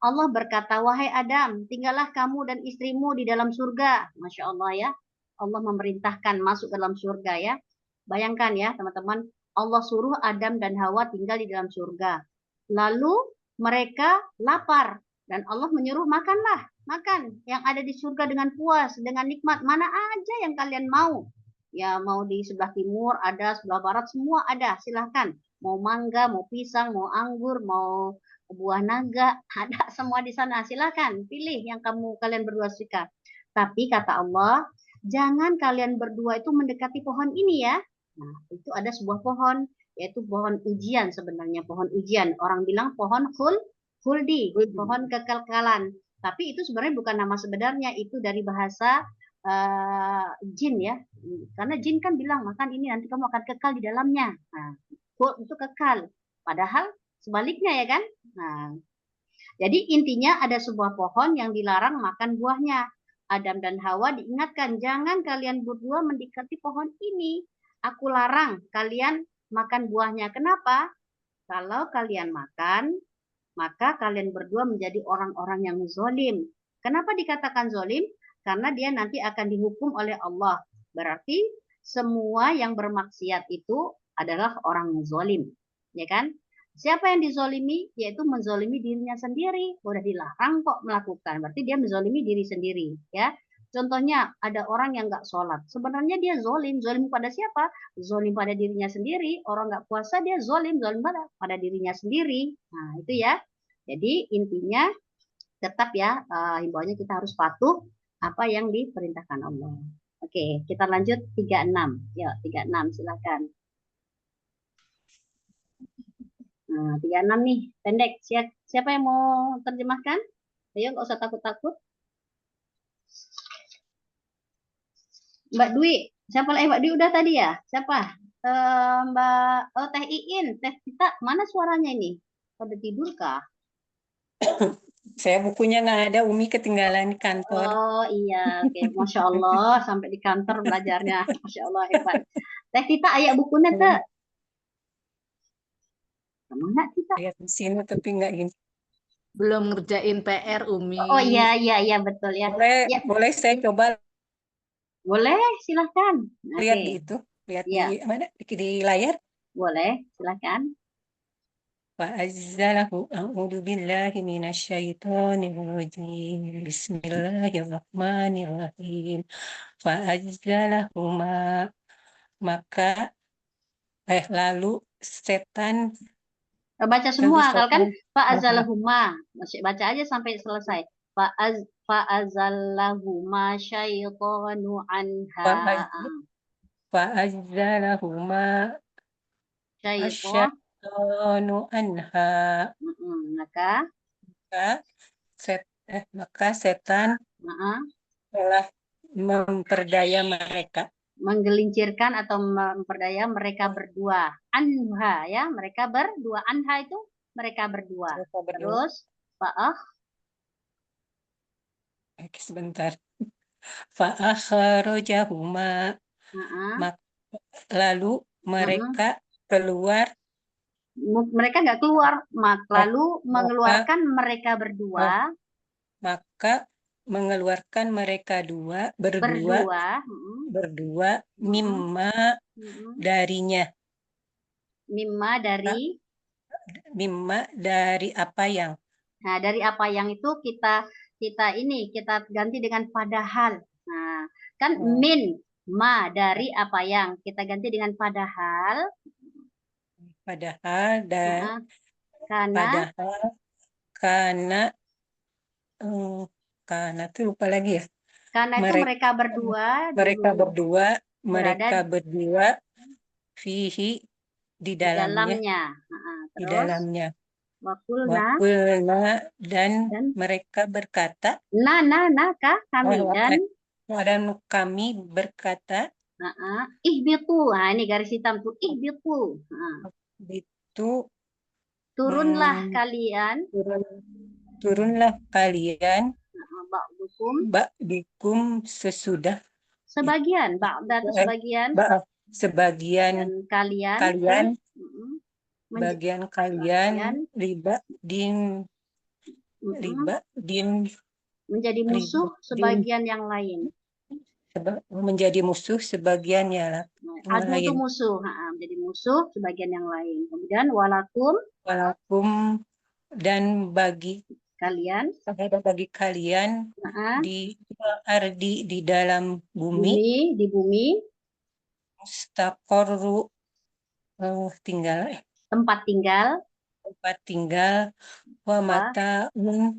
Allah berkata, wahai Adam, tinggallah kamu dan istrimu di dalam surga. Masya Allah ya, Allah memerintahkan masuk ke dalam surga ya. Bayangkan ya, teman-teman, Allah suruh Adam dan Hawa tinggal di dalam surga. Lalu mereka lapar, dan Allah menyuruh makanlah, makan yang ada di surga dengan puas, dengan nikmat, mana aja yang kalian mau. Ya, mau di sebelah timur ada, sebelah barat semua ada, silahkan. Mau mangga, mau pisang, mau anggur, mau buah naga, ada semua di sana. Silakan pilih yang kalian berdua suka. Tapi kata Allah, jangan kalian berdua itu mendekati pohon ini ya. Nah, itu ada sebuah pohon, yaitu pohon ujian sebenarnya, pohon ujian. Orang bilang pohon khuldi, pohon kekekalan. Tapi itu sebenarnya bukan nama sebenarnya, itu dari bahasa jin ya. Karena jin kan bilang, makan ini nanti kamu akan kekal di dalamnya. Nah, itu kekal. Padahal sebaliknya ya kan. Nah, jadi intinya ada sebuah pohon yang dilarang makan buahnya. Adam dan Hawa diingatkan, jangan kalian berdua mendekati pohon ini. Aku larang kalian makan buahnya. Kenapa? Kalau kalian makan, maka kalian berdua menjadi orang-orang yang zalim. Kenapa dikatakan zalim? Karena dia nanti akan dihukum oleh Allah. Berarti semua yang bermaksiat itu adalah orang zalim, ya kan? Siapa yang dizolimi? Yaitu menzolimi dirinya sendiri. Udah dilarang kok melakukan, berarti dia menzolimi diri sendiri, ya. Contohnya ada orang yang nggak sholat, sebenarnya dia zolim. Zolim pada siapa? Zolim pada dirinya sendiri. Orang nggak puasa dia zolim, zolim pada dirinya sendiri. Nah itu ya. Jadi intinya tetap ya, himbauannya kita harus patuh apa yang diperintahkan Allah. Oke, kita lanjut 36. Yuk, 36 silakan. Nah, 36 nih, pendek. Siapa yang mau terjemahkan? Ayo, nggak usah takut-takut. Mbak Dwi, siapa lagi? Mbak Dwi udah tadi ya? Siapa? Mbak Teh Iin, Teh Tita, mana suaranya ini? Pada tidur kah? Saya bukunya nggak ada, Umi ketinggalan di kantor. Oh iya, oke. Masya Allah, sampai di kantor belajarnya. Masya Allah, hebat. Teh Tita, ayak bukunya Teh. Mana Tita? Lihat di sini tapi nggak ini. Belum ngerjain PR, Umi. Oh iya, betul ya. Boleh saya coba. Boleh, silahkan. Lihat di itu, lihat di mana? Di layar. Boleh, silahkan. Fa'azzalahu a'udzu billahi minasyaitonir rajim. Bismillahirrahmanirrahim. Fa'azzalahuma, maka lalu setan Baca semua, kalau kan fa'azalahuma. Baca aja sampai selesai. Fa'azallahuma syaitanu anha. Fa'azzalahuma syaitan. asyaitanu anha. Maka Maka setan telah memperdaya mereka. menggelincirkan atau memperdaya mereka berdua. Anha ya, mereka berdua. Anha itu mereka berdua. Mereka berdua. Terus fa'ah Oke, sebentar. Fa'akhrajahuma. Lalu mereka keluar. Mereka nggak keluar, lalu mengeluarkan mereka berdua. Maka mengeluarkan mereka berdua mimma darinya. Mimma dari apa yang. Nah, dari apa yang itu kita ganti dengan padahal. Nah, kan min ma dari apa yang kita ganti dengan padahal. Karena itu lupa lagi ya. Karena itu mereka berdua fihi di dalamnya. Terus, di dalamnya. Wakulna dan mereka berkata. Dan kami berkata. Ihbitu. Nah, ini garis hitam tuh. Ihbitu. Itu turunlah kalian. Turunlah kalian. Ba'dikum sesudah. Sebagian. Ba'da itu sebagian. Sebagian kalian. Bagian kalian riba din menjadi musuh sebagian yang lain. Menjadi musuh sebagiannya. Adu itu musuh, menjadi musuh sebagian yang lain. Kemudian walakum dan bagi kalian di ardi di dalam bumi, mustaqarru tempat tinggal wa mata'un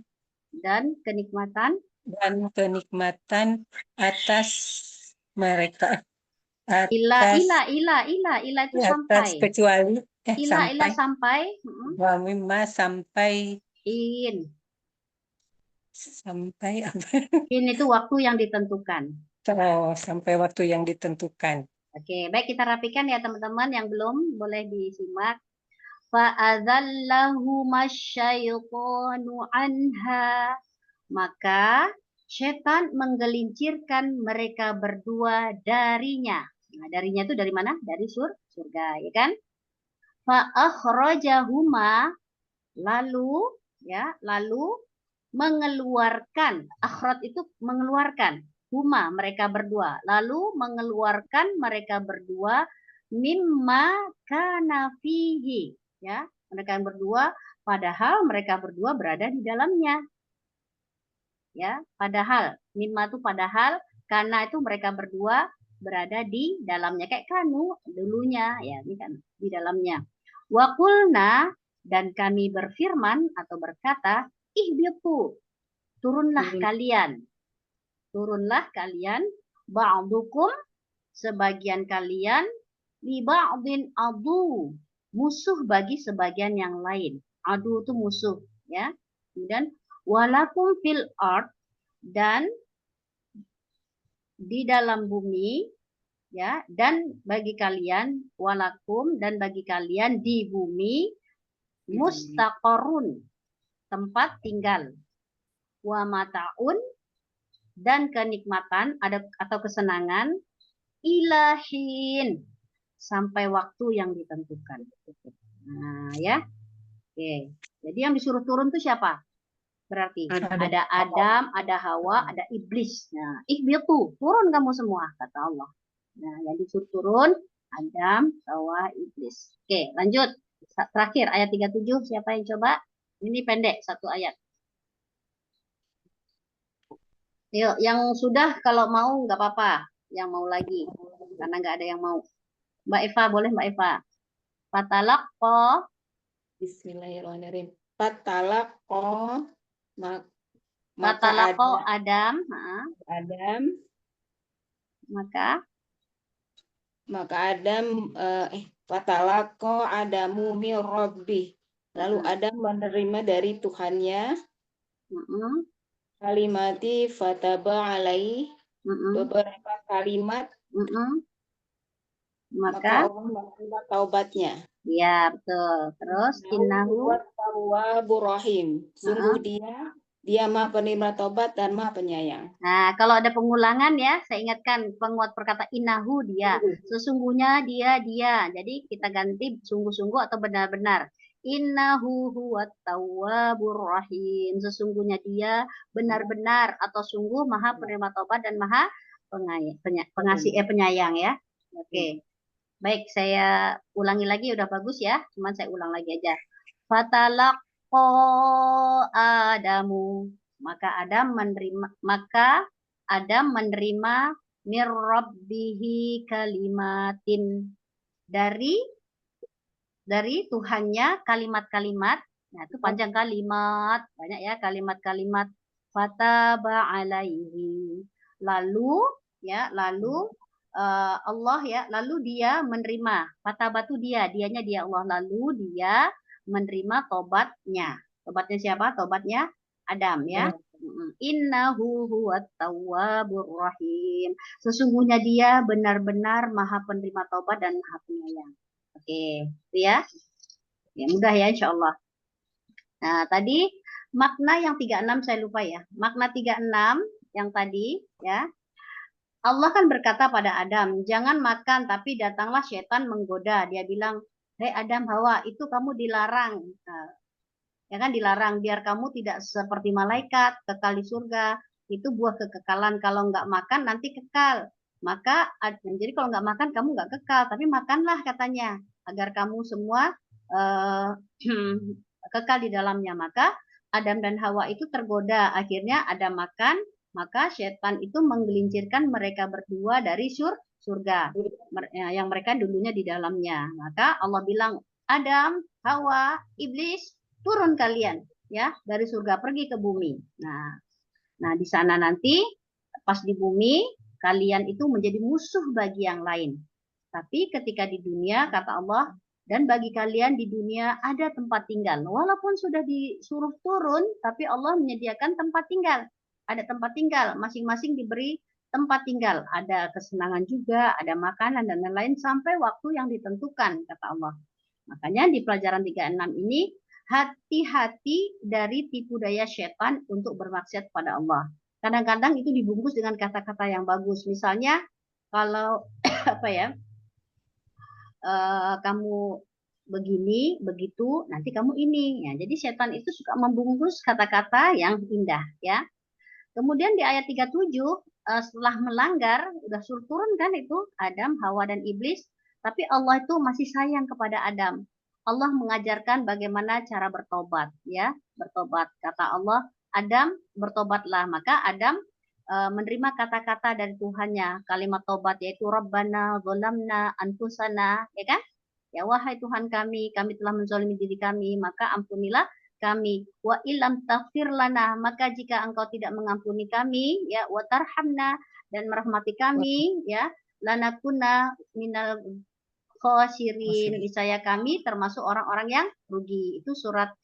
dan kenikmatan atas mereka. Ila itu sampai. Kecuali ila sampai. Wa mimma sampai. Sampai apa? Ini itu waktu yang ditentukan. Sampai waktu yang ditentukan. Oke, baik kita rapikan ya teman-teman yang belum boleh disimak. Fa'adzallahuma syaitanu anha. Maka setan menggelincirkan mereka berdua darinya. Nah, darinya itu dari mana? Dari surga, ya kan? Fa'akhrajahuma lalu mengeluarkan. Akhraj itu mengeluarkan. Huma mereka berdua. Lalu mengeluarkan mereka berdua mimma kana fihi. Ya, mereka berdua padahal mereka berdua berada di dalamnya. Ya, padahal mimma itu padahal, karena itu mereka berdua berada di dalamnya, kayak kanu dulunya ya, ini kan di dalamnya. Wa qulna dan kami berfirman atau berkata, ihbitu turunlah kalian ba'dukum sebagian kalian li ba'din adu musuh bagi sebagian yang lain. Adu itu musuh ya. Kemudian walakum fil ard dan di dalam bumi ya, dan bagi kalian walakum dan bagi kalian di bumi mustaqarrun tempat tinggal, wa mata'un dan kenikmatan atau kesenangan ilahin sampai waktu yang ditentukan. Nah ya, oke. Jadi yang disuruh turun itu siapa? Berarti ada Adam, ada Hawa, ada iblis. Nah, ihbitu, turun kamu semua, kata Allah. Nah, yang disuruh turun Adam, Hawa, iblis. Oke, lanjut. Terakhir ayat 37, siapa yang coba? Ini pendek, satu ayat. Yuk, yang sudah kalau mau nggak apa-apa, yang mau lagi, karena nggak ada yang mau. Mbak Eva, boleh Mbak Eva? Fatalaqqa. Bismillahirrahmanirrahim. Fatalaqqa. Fatalaqqa Adam. Maka Adam Fatalaqa Adamu min rabbih. Lalu Adam menerima dari Tuhannya kalimati fataba alaihi, beberapa kalimat, maka Maka Allah menerima taubatnya. ya betul. Terus innahu Tawwabur rahim. Sungguh dia Maha penerima taubat dan Maha penyayang. Nah, kalau ada pengulangan ya, saya ingatkan penguat perkata innahu dia. Sesungguhnya dia. Jadi kita ganti sungguh-sungguh atau benar-benar. Innahu huwat tawwabur rahim. Sesungguhnya dia benar-benar atau sungguh Maha penerima taubat dan Maha penyayang ya. Oke. Baik, saya ulangi lagi udah bagus ya. Cuman saya ulang lagi aja. Fatalaqa Adamu. Maka Adam menerima mir rabbihi kalimatin dari Tuhannya kalimat-kalimat. Nah, itu panjang kalimat, banyak ya kalimat-kalimat. Fataba alaihi. Lalu Allah ya, lalu dia menerima. Fatabatu dianya dia Allah, lalu dia menerima tobatnya. Tobatnya siapa? Tobatnya Adam ya. Innahu huwat tawwabur rahim. Sesungguhnya dia benar-benar Maha penerima tobat dan Maha penyayang. Oke, itu ya. Ya mudah ya insyaallah. Nah, tadi makna yang 36 saya lupa ya. Makna 36 yang tadi ya. Allah kan berkata pada Adam, jangan makan, tapi datanglah setan menggoda. Dia bilang, hei Adam, Hawa, itu kamu dilarang. Nah, ya kan dilarang, biar kamu tidak seperti malaikat, kekal di surga. Itu buah kekekalan. Kalau nggak makan, nanti kekal. Maka, jadi kalau nggak makan, kamu nggak kekal. Tapi makanlah katanya, agar kamu semua kekal di dalamnya. Maka Adam dan Hawa itu tergoda. Akhirnya Adam makan, maka setan itu menggelincirkan mereka berdua dari surga yang mereka dulunya di dalamnya. Maka Allah bilang, Adam, Hawa, iblis, turun kalian ya dari surga pergi ke bumi. Nah di sana nanti pas di bumi kalian itu menjadi musuh bagi yang lain. Tapi ketika di dunia kata Allah, dan bagi kalian di dunia ada tempat tinggal. Walaupun sudah disuruh turun, tapi Allah menyediakan tempat tinggal. Ada tempat tinggal, masing-masing diberi tempat tinggal. Ada kesenangan juga, ada makanan dan lain-lain sampai waktu yang ditentukan, kata Allah. Makanya di pelajaran 36 ini, hati-hati dari tipu daya setan untuk bermaksiat pada Allah. Kadang-kadang itu dibungkus dengan kata-kata yang bagus. Misalnya, kalau kamu begini, begitu, nanti kamu ini. Ya, jadi setan itu suka membungkus kata-kata yang indah, ya. Kemudian di ayat 37, setelah melanggar, udah suruh turun kan itu, Adam, Hawa, dan Iblis. Tapi Allah itu masih sayang kepada Adam. Allah mengajarkan bagaimana cara bertobat. Ya, bertobat. Kata Allah, Adam, bertobatlah. Maka Adam menerima kata-kata dari Tuhannya. Kalimat tobat yaitu, Rabbana, Zolamna, Anfusana. Ya kan? Ya, wahai Tuhan kami telah menzalimi diri kami, maka ampunilah kami. Wa ilam taghfir lana, maka jika engkau tidak mengampuni kami, ya, wa tarhamna, dan merahmati kami, ya, lanakuna minal khosirin, niscaya kami termasuk orang-orang yang rugi. Itu surat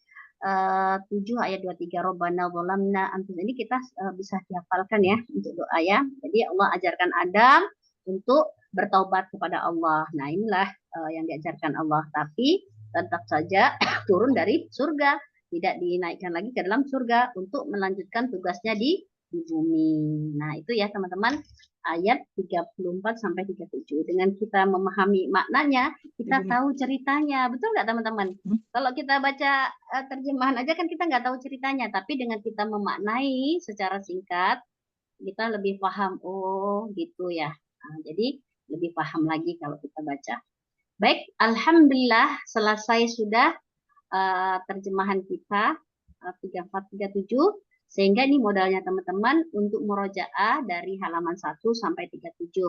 7 ayat 23, Rabbana zalamna anfusana. Ini kita bisa dihafalkan ya untuk doa ya. Jadi Allah ajarkan Adam untuk bertaubat kepada Allah. Nah, inilah yang diajarkan Allah, tapi tetap saja turun dari surga, tidak dinaikkan lagi ke dalam surga untuk melanjutkan tugasnya di bumi. Nah, itu ya teman-teman, ayat 34 sampai 37. Dengan kita memahami maknanya, kita tahu ceritanya. Betul nggak teman-teman? Kalau kita baca terjemahan aja kan kita nggak tahu ceritanya, tapi dengan kita memaknai secara singkat, kita lebih paham. Oh, gitu ya. Nah, jadi lebih paham lagi kalau kita baca. Baik, alhamdulillah selesai sudah terjemahan kita 34-37, sehingga ini modalnya teman-teman untuk murojaah dari halaman 1 sampai 37.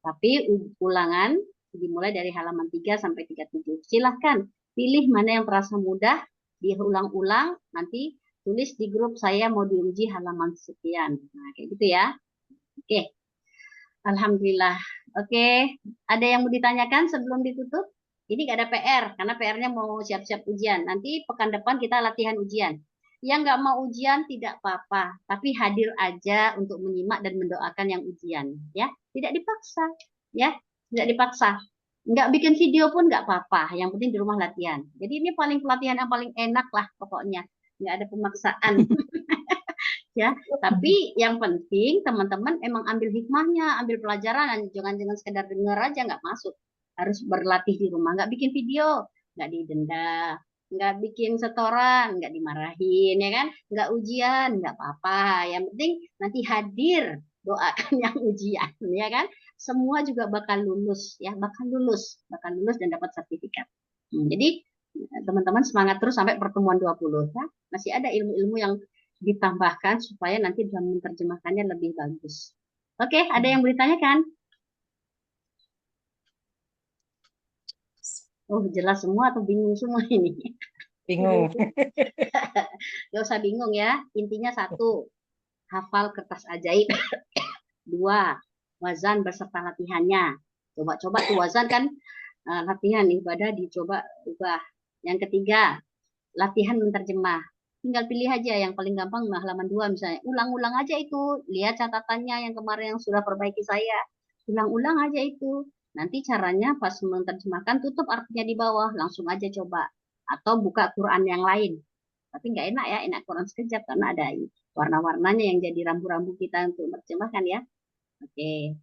Tapi ulangan dimulai dari halaman 3 sampai 37. Silahkan pilih mana yang terasa mudah, diulang-ulang, nanti tulis di grup saya mau diuji halaman sekian. Nah, kayak gitu ya. Oke. Alhamdulillah. Oke, ada yang mau ditanyakan sebelum ditutup? Ini nggak ada PR, karena PR-nya mau siap-siap ujian. Nanti pekan depan kita latihan ujian. Yang nggak mau ujian tidak apa-apa, tapi hadir aja untuk menyimak dan mendoakan yang ujian, ya. Tidak dipaksa, ya. Tidak dipaksa. Nggak bikin video pun nggak apa-apa, yang penting di rumah latihan. Jadi ini pelatihan yang paling enak lah pokoknya. Nggak ada pemaksaan. Ya, tapi yang penting teman-teman emang ambil hikmahnya, ambil pelajaran, jangan sekedar dengar aja nggak masuk. Harus berlatih di rumah, nggak bikin video, nggak didenda, nggak bikin setoran, nggak dimarahin, ya kan? Nggak ujian, nggak apa-apa. Yang penting nanti hadir, doakan yang ujian, ya kan? Semua juga bakal lulus, ya, bakal lulus dan dapat sertifikat. Jadi teman-teman semangat terus sampai pertemuan 20, ya. Masih ada ilmu-ilmu yang ditambahkan supaya nanti dalam menerjemahkannya lebih bagus. Oke, ada yang mau ditanyakan? Oh, jelas semua atau bingung semua ini? Bingung. Gak usah bingung ya. Intinya satu, hafal kertas ajaib. Dua, wazan beserta latihannya. Coba-coba tuh wazan kan latihan ibadah dicoba ubah. Yang ketiga, latihan menerjemah. Tinggal pilih aja yang paling gampang halaman 2 misalnya. Ulang-ulang aja itu. Lihat catatannya yang kemarin yang sudah perbaiki saya. Ulang-ulang aja itu. Nanti caranya pas menerjemahkan tutup artinya di bawah. Langsung aja coba. Atau buka Quran yang lain. Tapi nggak enak ya. Enak Quran sekejap karena ada warna-warnanya yang jadi rambu-rambu kita untuk menerjemahkan ya. Oke.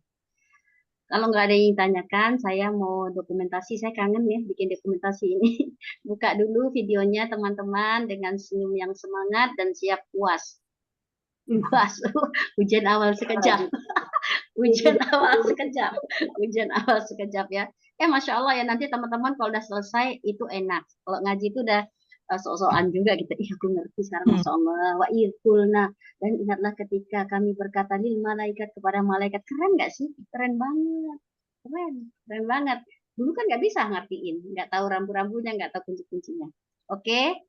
Kalau nggak ada yang ditanyakan, saya mau dokumentasi. Saya kangen ya bikin dokumentasi ini. Buka dulu videonya teman-teman dengan senyum yang semangat dan siap puas. Puas. Ujian awal sekejap. Ujian awal sekejap. Ujian awal sekejap ya. Masya Allah ya, nanti teman-teman kalau udah selesai itu enak. Kalau ngaji itu udah sok-sokan juga gitu. Iya, aku ngerti sekarang, Masya Allah. Wa idkulna. Dan ingatlah ketika kami berkata lil malaikat kepada malaikat. Keren nggak sih? Keren banget. Keren banget. Dulu kan nggak bisa ngertiin. Nggak tahu rambu-rambunya, nggak tahu kunci-kuncinya. Oke.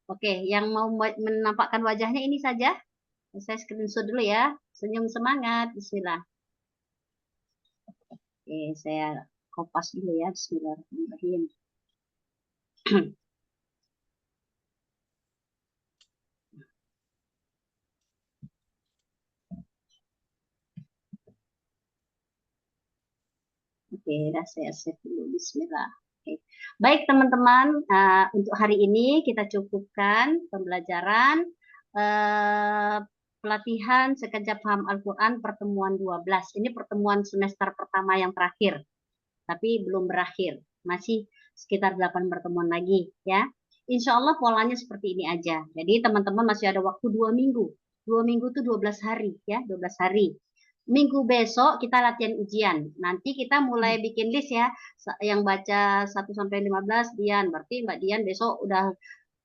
Oke, yang mau menampakkan wajahnya ini saja. Saya screenshot dulu ya. Senyum semangat. Bismillah. Oke, saya kopas dulu ya. Bismillahirrahmanirrahim. Oke, dah saya save dulu. Bismillah. Oke. Baik teman-teman, untuk hari ini kita cukupkan pembelajaran pelatihan sekejap paham Al-Quran pertemuan 12. Ini pertemuan semester pertama yang terakhir, tapi belum berakhir. Masih sekitar 8 pertemuan lagi ya. Insya Allah polanya seperti ini aja. Jadi teman-teman masih ada waktu 2 minggu. 2 minggu itu 12 hari ya, 12 hari. Minggu besok kita latihan ujian. Nanti kita mulai bikin list ya. Yang baca 1 sampai 15 Dian. Berarti Mbak Dian besok udah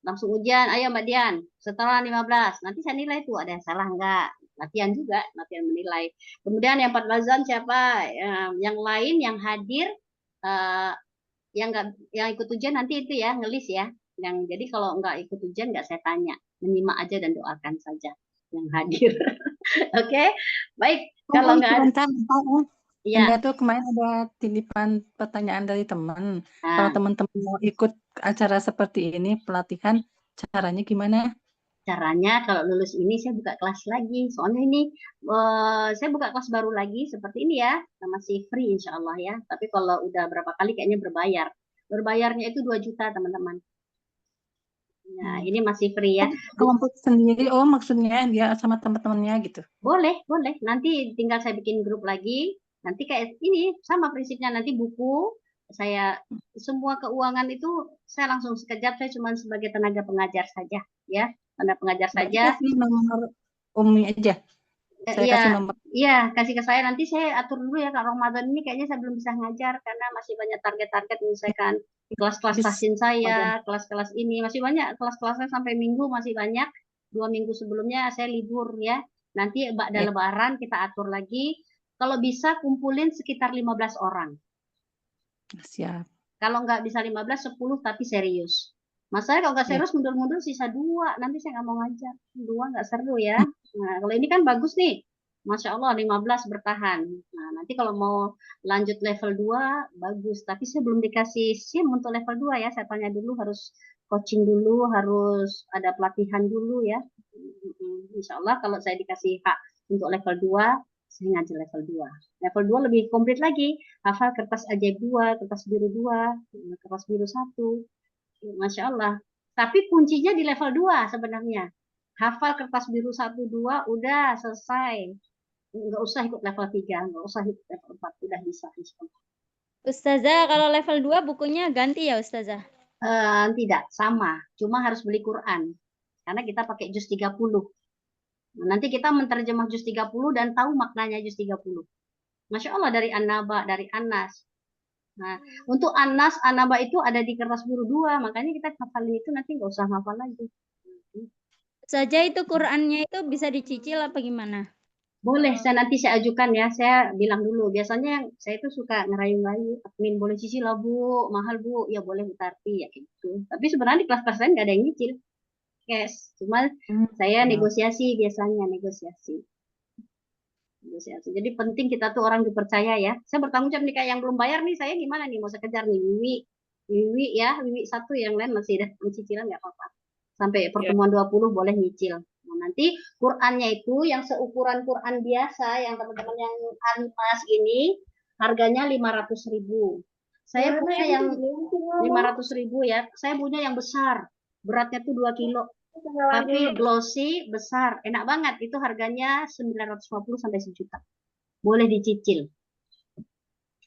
langsung ujian. Ayo Mbak Dian, setelah 15. Nanti saya nilai tuh ada yang salah enggak. Latihan juga, latihan menilai. Kemudian yang 14-an siapa? Yang lain yang hadir yang ikut ujian nanti itu ya, ngelis ya. Jadi kalau enggak ikut ujian enggak saya tanya. Menyimak aja dan doakan saja yang hadir. Oke, baik. Kalau nggak ada, ya. Tuh kemarin ada titipan pertanyaan dari teman. Kalau teman-teman mau ikut acara seperti ini, pelatihan, caranya gimana? Caranya kalau lulus ini saya buka kelas lagi. Soalnya ini saya buka kelas baru lagi seperti ini ya. Masih free insya Allah ya. Tapi kalau udah berapa kali kayaknya berbayar. Berbayarnya itu 2 juta teman-teman. Nah, ini masih free ya. Kelompok sendiri, maksudnya dia sama teman-temannya gitu. Boleh. Nanti tinggal saya bikin grup lagi. Nanti kayak ini sama prinsipnya, nanti buku saya semua keuangan itu saya langsung sekejap, saya cuma sebagai tenaga pengajar saja ya. Tenaga pengajar saja. Kasih nomor Umi aja. Iya, kasih ke saya, nanti saya atur dulu ya. Kalau Ramadan ini kayaknya saya belum bisa ngajar karena masih banyak target-target menyelesaikan kelas-kelas tahsin saya, kelas-kelas ini masih banyak, kelas-kelasnya sampai minggu masih banyak. 2 minggu sebelumnya saya libur ya. Nanti ba'da lebaran kita atur lagi. Kalau bisa kumpulin sekitar 15 orang. Siap. Kalau nggak bisa 15, 10 tapi serius. Masalahnya kalau nggak serius mundur-mundur sisa 2. Nanti saya nggak mau ngajar. 2 nggak seru ya. Nah, kalau ini kan bagus nih. Masya Allah 15 bertahan. Nah, nanti kalau mau lanjut level 2 bagus, tapi saya belum dikasih SIM untuk level 2 ya. Saya tanya dulu, harus coaching dulu, harus ada pelatihan dulu ya. Insya Allah kalau saya dikasih hak untuk level 2, saya ngajar level 2. Level 2 lebih komplit lagi, hafal kertas ajaib 2, kertas biru 2, kertas biru 1. Masya Allah. Tapi kuncinya di level 2 sebenarnya. Hafal kertas biru 1, 2, udah selesai. Nggak usah ikut level 3, nggak usah ikut level 4, udah bisa. Insya Allah. Ustazah, kalau level 2 bukunya ganti ya Ustazah? Tidak, sama. Cuma harus beli Quran. Karena kita pakai juz 30. Nanti kita menerjemah juz 30 dan tahu maknanya juz 30. Masya Allah, dari An-Naba, dari Anas. Nah, untuk Anas, An-Naba itu ada di kertas biru 2. Makanya kita hafalin itu nanti nggak usah hafal lagi. Saja itu Qurannya itu bisa dicicil apa gimana? Boleh, nanti saya ajukan ya. Saya bilang dulu. Biasanya saya itu suka ngerayu-ngerayu. Admin boleh cicil lah Bu, mahal Bu. Ya boleh Bu Tarti ya gitu. Tapi sebenarnya di kelas-kelas lain nggak ada yang nyicil. Cash. Cuma saya negosiasi biasanya, negosiasi. Jadi penting kita tuh orang dipercaya ya. Saya bertanggung jawab nih, kayak yang belum bayar nih, saya gimana nih, mau saya kejar nih Wiwi ya, Wiwi 1, yang lain masih ada cicilan nggak apa-apa. Sampai pertemuan 20 boleh nyicil. Nah, nanti Qurannya itu yang seukuran Quran biasa, yang teman-teman yang Animas ini harganya 500.000. Saya punya yang 500.000 ya. Saya punya yang besar, beratnya tuh 2 kilo. Tapi glossy, besar, enak banget. Itu harganya 950 sampai 1 juta. Boleh dicicil.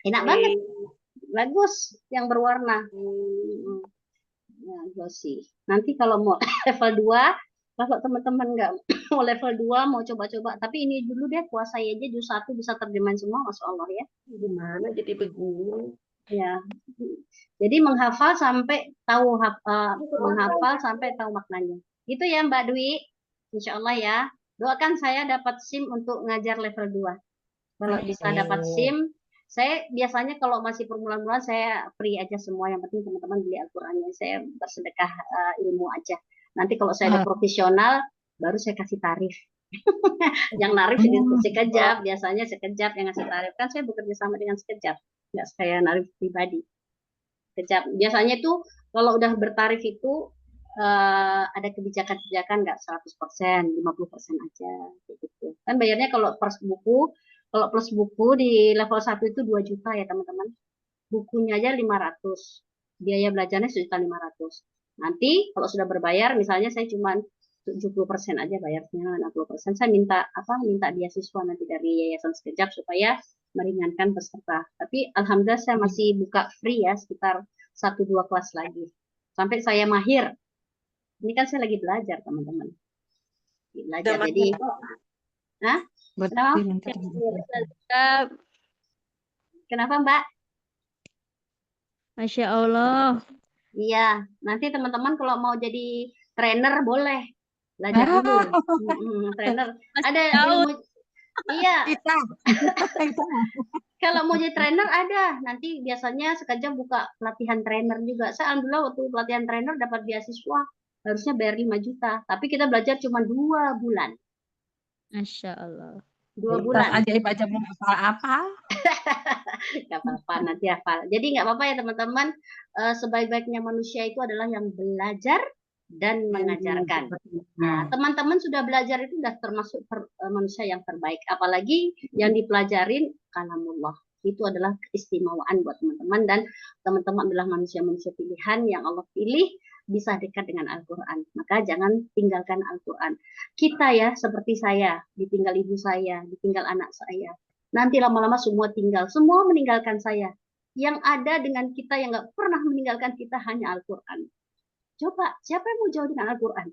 Enak banget. Bagus yang berwarna. Ya, glossy. Nanti kalau mau level 2, kalau teman-teman nggak mau level 2, mau coba-coba, tapi ini dulu deh, kuasai aja juz 1 bisa terjemahin semua, Masya Allah ya. Gimana jadi begini? Ya. Jadi menghafal sampai tahu menghafal sampai tahu maknanya. Itu ya Mbak Dwi, Insya Allah ya. Doakan saya dapat SIM untuk ngajar level 2. Kalau bisa dapat SIM, saya biasanya kalau masih permulaan saya free aja semua. Yang penting teman-teman beli Al-Qurannya. Saya bersedekah ilmu aja. Nanti kalau saya ada profesional, baru saya kasih tarif. Yang narif sekejap, biasanya sekejap yang ngasih tarif. Kan saya bekerja sama dengan sekejap, nggak saya narif pribadi. Sekejap. Biasanya itu kalau udah bertarif itu ada kebijakan-kebijakan nggak 100%, 50% aja gitu. Kan bayarnya kalau plus buku di level 1 itu 2 juta ya teman-teman. Bukunya aja 500. Biaya belajarnya 1.500.000. Nanti kalau sudah berbayar, misalnya saya cuma 70% aja bayarnya, 60% saya minta beasiswa nanti dari Yayasan Sekejap supaya meringankan peserta. Tapi alhamdulillah saya masih buka free ya, sekitar 1-2 kelas lagi. Sampai saya mahir. Ini kan saya lagi belajar, teman-teman. Belajar, jadi... Kenapa, Mbak? Masya Allah. Iya, nanti teman-teman kalau mau jadi trainer boleh. Belajar dulu. Trainer. Ada ilmu. Iya. Kalau mau jadi trainer ada. Nanti biasanya Sekejap buka pelatihan trainer juga. Saya alhamdulillah waktu pelatihan trainer dapat beasiswa. Harusnya bayar 5 juta. Tapi kita belajar cuma 2 bulan. Masya Allah. 2 bulan. Ajaib aja belum apa-apa. Gak apa-apa, nanti hafal. Jadi nggak apa-apa ya teman-teman. Sebaik-baiknya manusia itu adalah yang belajar dan mengajarkan. Nah, teman-teman sudah belajar itu sudah termasuk manusia yang terbaik. Apalagi yang dipelajarin kalamullah. Itu adalah keistimewaan buat teman-teman, dan teman-teman adalah manusia-manusia pilihan yang Allah pilih bisa dekat dengan Al-Quran. Maka jangan tinggalkan Al-Quran. Kita ya, seperti saya, ditinggal ibu saya, ditinggal anak saya. Nanti lama-lama semua tinggal, semua meninggalkan saya. Yang ada dengan kita yang nggak pernah meninggalkan kita hanya Al-Quran. Coba, siapa yang mau jauh dengan Al-Quran?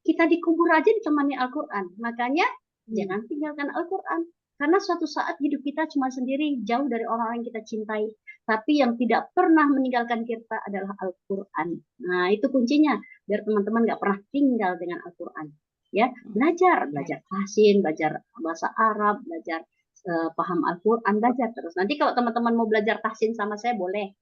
Kita dikubur aja ditemani Al-Quran. Makanya jangan tinggalkan Al-Quran. Karena suatu saat hidup kita cuma sendiri, jauh dari orang-orang yang kita cintai. Tapi yang tidak pernah meninggalkan kita adalah Al-Quran. Nah, itu kuncinya. Biar teman-teman nggak pernah tinggal dengan Al-Quran. Ya, belajar tahsin, belajar bahasa Arab, belajar paham Al-Quran, belajar terus. Nanti kalau teman-teman mau belajar tahsin sama saya, boleh.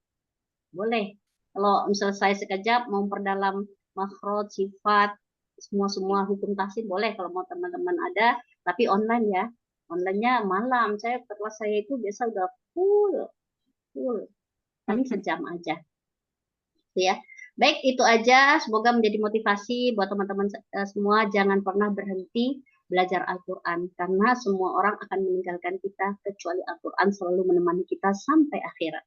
Boleh. Kalau misalnya saya Sekejap mau perdalam makhraj, sifat, semua hukum tahsin, boleh kalau mau teman-teman ada, tapi online ya. Online-nya malam. Kelas saya itu biasa udah full. Paling sejam aja. Ya. Baik, itu aja. Semoga menjadi motivasi buat teman-teman semua. Jangan pernah berhenti belajar Al-Quran. Karena semua orang akan meninggalkan kita kecuali Al-Quran selalu menemani kita sampai akhirat.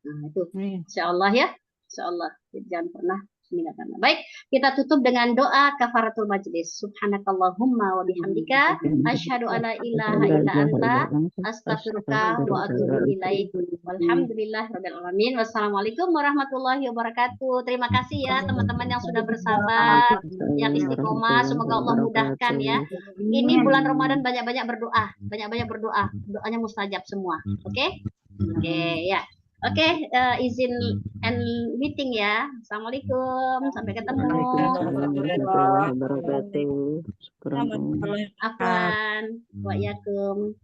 Nah, itu. Insya Allah ya. Insya Allah. Jangan pernah meninggalkan. Baik, kita tutup dengan doa kafaratul majlis. Subhanakallahumma wa bihamdika asyhadu alla ilaha illa anta astaghfiruka wa atubu ilaik. Walhamdulillahirabbil alamin. Wassalamualaikum warahmatullahi wabarakatuh. Terima kasih ya teman-teman yang sudah bersabar, yang istiqomah. Semoga Allah mudahkan ya. Ini bulan Ramadan banyak-banyak berdoa, Doanya mustajab semua. Oke? Oke, ya. Oke, izin and meeting ya. Assalamualaikum, sampai ketemu. Afwan, wa yakum.